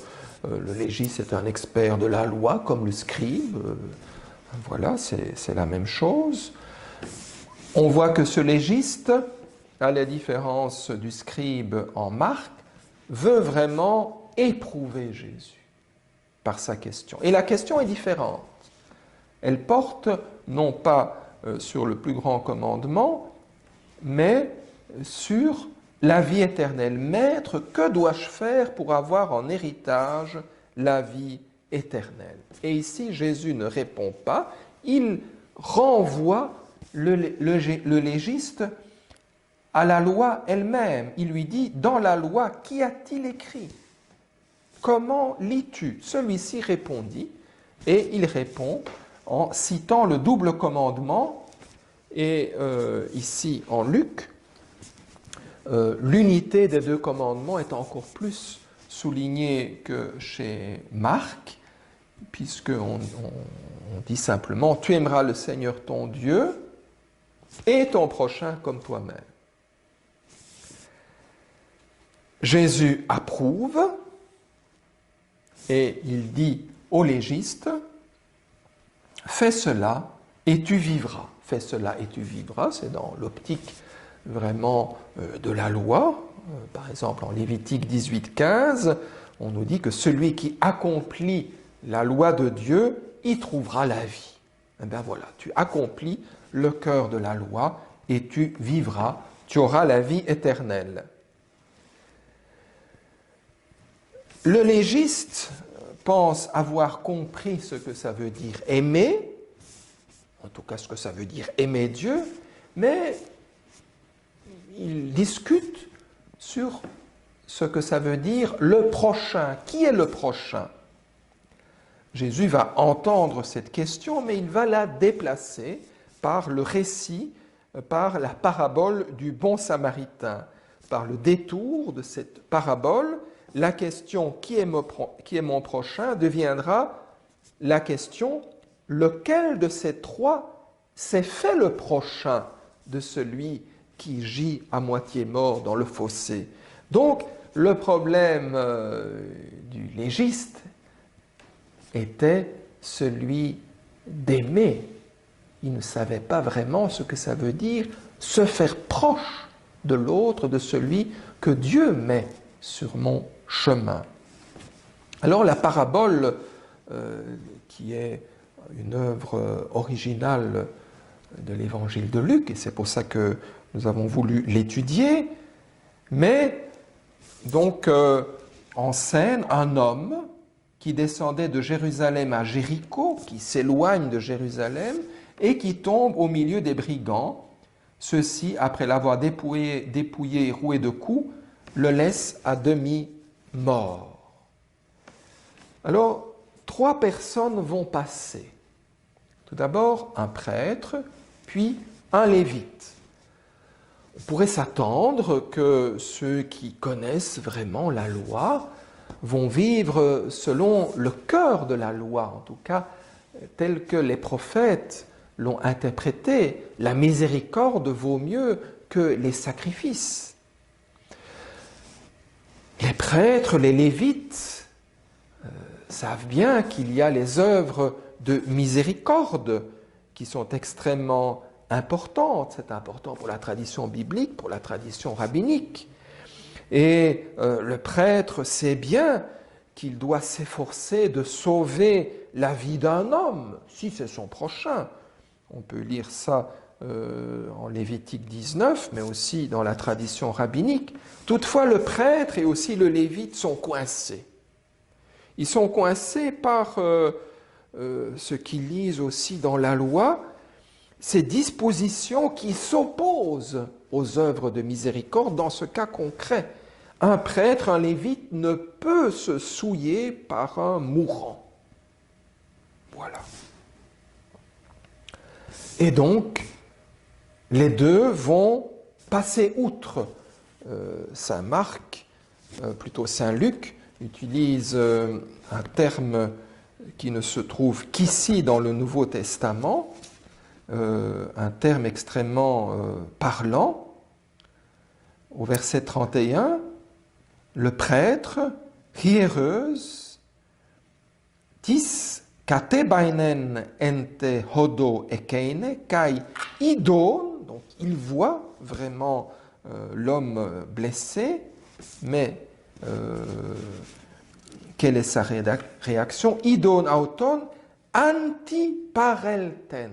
Le légiste est un expert de la loi comme le scribe. Voilà, c'est la même chose. On voit que ce légiste, à la différence du scribe en Marc, veut vraiment éprouver Jésus par sa question. Et la question est différente. Elle porte non pas sur le plus grand commandement, mais sur la vie éternelle. Maître, que dois-je faire pour avoir en héritage la vie éternelle? Et ici, Jésus ne répond pas, il renvoie le légiste à la loi elle-même. Il lui dit, dans la loi, qu'y a-t-il écrit? Comment lis-tu? Celui-ci répondit, et il répond en citant le double commandement. Et ici, en Luc, l'unité des deux commandements est encore plus soulignée que chez Marc, puisqu'on dit simplement « Tu aimeras le Seigneur ton Dieu et ton prochain comme toi-même ». Jésus approuve et il dit au légiste « Fais cela et tu vivras ». Fais cela et tu vivras, c'est dans l'optique vraiment de la loi. Par exemple, en Lévitique 18,15, on nous dit que celui qui accomplit la loi de Dieu, y trouvera la vie. Eh bien voilà, tu accomplis le cœur de la loi et tu vivras, tu auras la vie éternelle. Le légiste pense avoir compris ce que ça veut dire aimer, en tout cas ce que ça veut dire aimer Dieu, mais il discute sur ce que ça veut dire le prochain. Qui est le prochain? Jésus va entendre cette question, mais il va la déplacer par le récit par la parabole du bon samaritain. Par le détour de cette parabole, la question qui est mon prochain deviendra la question lequel de ces trois s'est fait le prochain de celui qui gît à moitié mort dans le fossé. Donc, le problème du légiste était celui d'aimer. Il ne savait pas vraiment ce que ça veut dire se faire proche de l'autre, de celui que Dieu met sur mon chemin. Alors la parabole, qui est une œuvre originale de l'évangile de Luc, et c'est pour ça que nous avons voulu l'étudier, mais donc en scène un homme qui descendait de Jérusalem à Jéricho, qui s'éloigne de Jérusalem et qui tombe au milieu des brigands. Ceux-ci, après l'avoir dépouillé et roué de coups, le laissent à demi mort. Alors, trois personnes vont passer. Tout d'abord, un prêtre, puis un lévite. On pourrait s'attendre que ceux qui connaissent vraiment la loi vont vivre selon le cœur de la loi, en tout cas tel que les prophètes l'ont interprété. La miséricorde vaut mieux que les sacrifices. Les prêtres, les lévites savent bien qu'il y a les œuvres de miséricorde qui sont extrêmement importantes. C'est important pour la tradition biblique, pour la tradition rabbinique. Et le prêtre sait bien qu'il doit s'efforcer de sauver la vie d'un homme, si c'est son prochain. On peut lire ça en Lévitique 19, mais aussi dans la tradition rabbinique. Toutefois, le prêtre et aussi le lévite sont coincés. Ils sont coincés par ce qu'ils lisent aussi dans la loi, ces dispositions qui s'opposent aux œuvres de miséricorde dans ce cas concret. Un prêtre, un lévite ne peut se souiller par un mourant. Voilà. Et donc, les deux vont passer outre. Saint Marc, plutôt Saint Luc, utilise un terme qui ne se trouve qu'ici dans le Nouveau Testament, un terme extrêmement parlant. Au verset 31, le prêtre, hiereus, tis katebainen ente hodo ekeine, kai idon, donc il voit vraiment l'homme blessé, mais quelle est sa réaction? Idon auton antiparelten.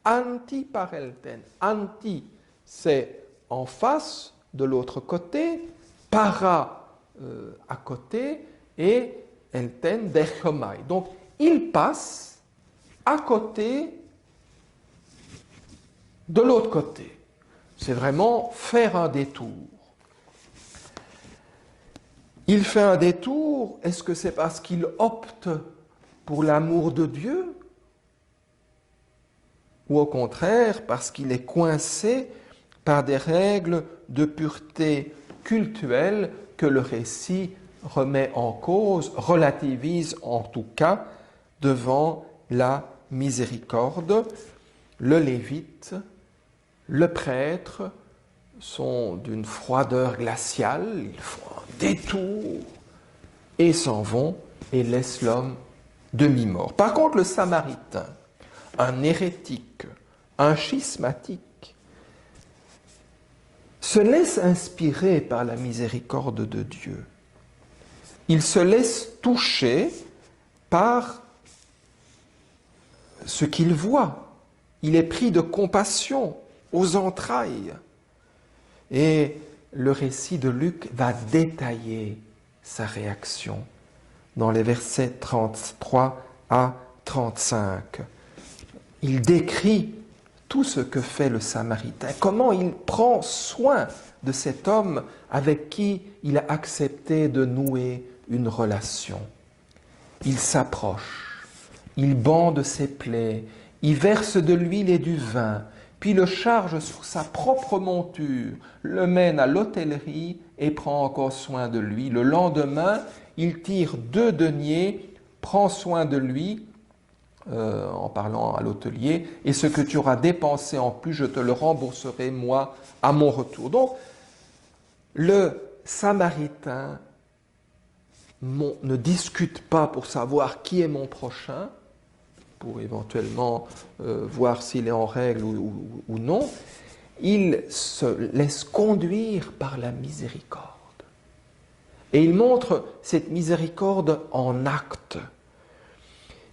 Antiparelten. Anti, c'est en face, de l'autre côté, para à côté, et elten derchomai. Donc, il passe à côté de l'autre côté. C'est vraiment faire un détour. Il fait un détour, est-ce que c'est parce qu'il opte pour l'amour de Dieu? Ou au contraire, parce qu'il est coincé par des règles de pureté cultuelle que le récit remet en cause, relativise en tout cas, devant la miséricorde. Le lévite, le prêtre sont d'une froideur glaciale, ils font un détour et s'en vont et laissent l'homme demi-mort. Par contre, le samaritain, un hérétique, un schismatique, se laisse inspirer par la miséricorde de Dieu. Il se laisse toucher par ce qu'il voit. Il est pris de compassion aux entrailles. Et le récit de Luc va détailler sa réaction dans les versets 33 à 35. Il décrit tout ce que fait le Samaritain, comment il prend soin de cet homme avec qui il a accepté de nouer une relation. Il s'approche, il bande ses plaies, il verse de l'huile et du vin, puis le charge sur sa propre monture, le mène à l'hôtellerie et prend encore soin de lui. Le lendemain, il tire 2 deniers, prend soin de lui, en parlant à l'hôtelier, et ce que tu auras dépensé en plus, je te le rembourserai, moi, à mon retour. Donc, le Samaritain ne discute pas pour savoir qui est mon prochain, pour éventuellement voir s'il est en règle ou non. Il se laisse conduire par la miséricorde. Et il montre cette miséricorde en acte.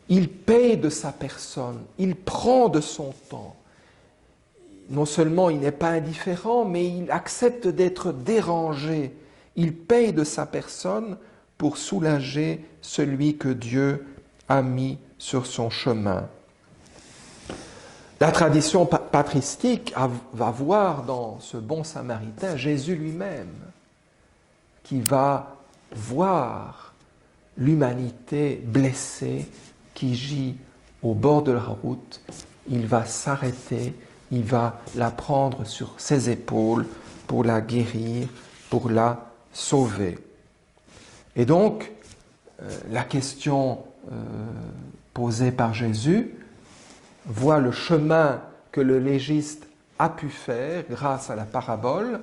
Il paye de sa personne, il prend de son temps. Non seulement il n'est pas indifférent, mais il accepte d'être dérangé. Il paye de sa personne pour soulager celui que Dieu a mis sur son chemin. La tradition patristique va voir dans ce bon Samaritain Jésus lui-même, qui va voir l'humanité blessée qui gît au bord de la route. Il va s'arrêter, il va la prendre sur ses épaules pour la guérir, pour la sauver. Et donc, la question posée par Jésus voit le chemin que le légiste a pu faire grâce à la parabole.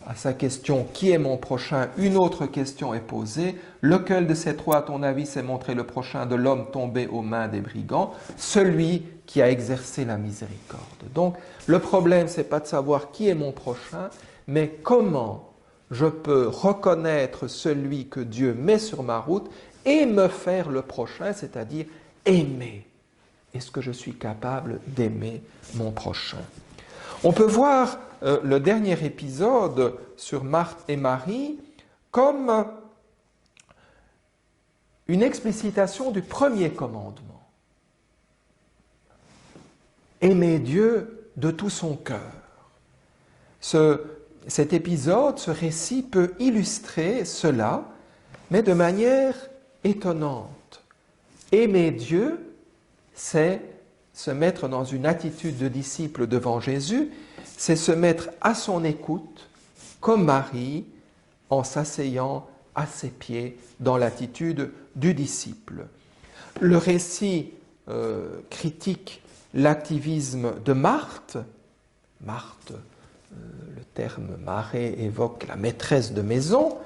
À sa question « Qui est mon prochain ?», une autre question est posée. Lequel de ces trois, à ton avis, s'est montré le prochain de l'homme tombé aux mains des brigands? Celui qui a exercé la miséricorde. Donc, le problème, ce n'est pas de savoir qui est mon prochain, mais comment je peux reconnaître celui que Dieu met sur ma route et me faire le prochain, c'est-à-dire aimer. Est-ce que je suis capable d'aimer mon prochain? On peut voir le dernier épisode sur Marthe et Marie comme une explicitation du premier commandement. Aimer Dieu de tout son cœur. Cet épisode, ce récit peut illustrer cela, mais de manière étonnante. Aimer Dieu, c'est se mettre dans une attitude de disciple devant Jésus, c'est se mettre à son écoute, comme Marie, en s'asseyant à ses pieds dans l'attitude du disciple. Le récit critique l'activisme de Marthe. Marthe, le terme marée évoque la maîtresse de maison.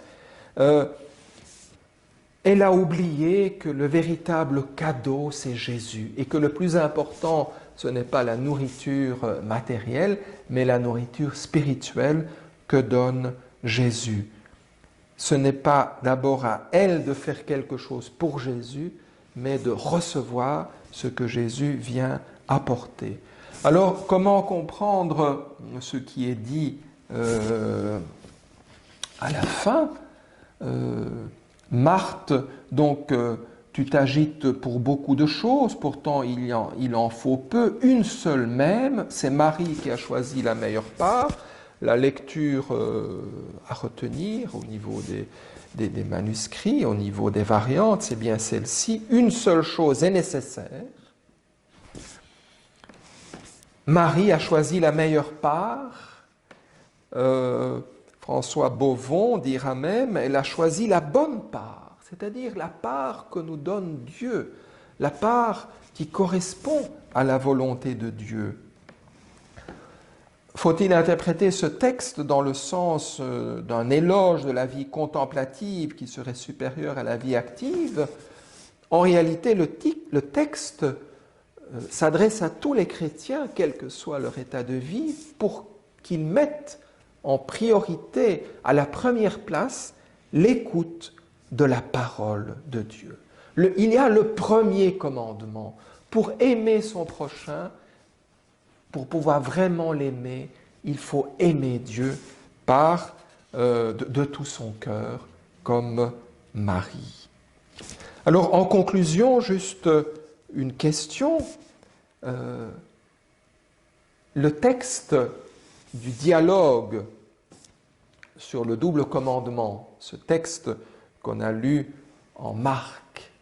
Elle a oublié que le véritable cadeau, c'est Jésus, et que le plus important, ce n'est pas la nourriture matérielle, mais la nourriture spirituelle que donne Jésus. Ce n'est pas d'abord à elle de faire quelque chose pour Jésus, mais de recevoir ce que Jésus vient apporter. Alors, comment comprendre ce qui est dit à la fin Marthe, donc, tu t'agites pour beaucoup de choses, pourtant il en faut peu, une seule même, c'est Marie qui a choisi la meilleure part. La lecture à retenir au niveau des manuscrits, au niveau des variantes, c'est bien celle-ci. Une seule chose est nécessaire. Marie a choisi la meilleure part. François Beauvon dira même, elle a choisi la bonne part, c'est-à-dire la part que nous donne Dieu, la part qui correspond à la volonté de Dieu. Faut-il interpréter ce texte dans le sens d'un éloge de la vie contemplative qui serait supérieure à la vie active? En réalité, le texte s'adresse à tous les chrétiens, quel que soit leur état de vie, pour qu'ils mettent en priorité, à la première place, l'écoute de la parole de Dieu. Il y a le premier commandement. Pour aimer son prochain, pour pouvoir vraiment l'aimer, il faut aimer Dieu de tout son cœur, comme Marie. Alors, en conclusion, juste une question. Le texte du dialogue sur le double commandement, ce texte qu'on a lu en Marc,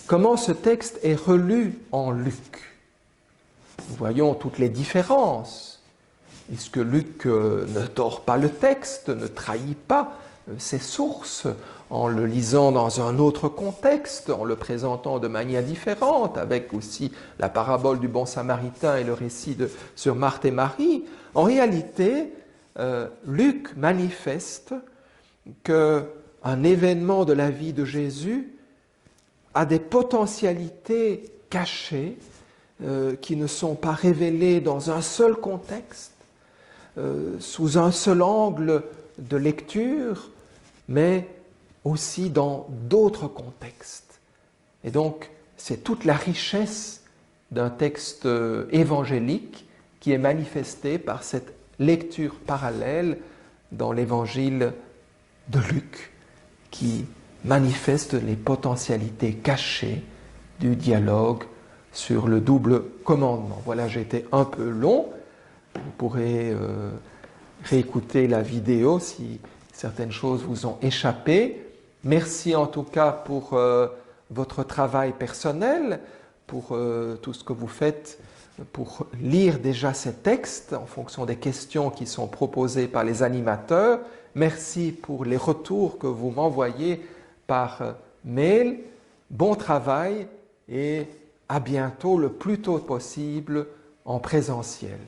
comment ce texte est relu en Luc? nous voyons toutes les différences. Est-ce que Luc ne tord pas le texte, ne trahit pas ses sources en le lisant dans un autre contexte, en le présentant de manière différente, avec aussi la parabole du bon samaritain et le récit sur Marthe et Marie? En réalité, Luc manifeste qu'un événement de la vie de Jésus a des potentialités cachées qui ne sont pas révélées dans un seul contexte, sous un seul angle de lecture, mais aussi dans d'autres contextes. Et donc, c'est toute la richesse d'un texte évangélique qui est manifestée par cette lecture parallèle dans l'évangile de Luc, qui manifeste les potentialités cachées du dialogue sur le double commandement. Voilà, j'ai été un peu long. Vous pourrez réécouter la vidéo si certaines choses vous ont échappé. Merci en tout cas pour votre travail personnel, pour tout ce que vous faites pour lire déjà ces textes en fonction des questions qui sont proposées par les animateurs. Merci pour les retours que vous m'envoyez par mail. Bon travail et à bientôt le plus tôt possible en présentiel.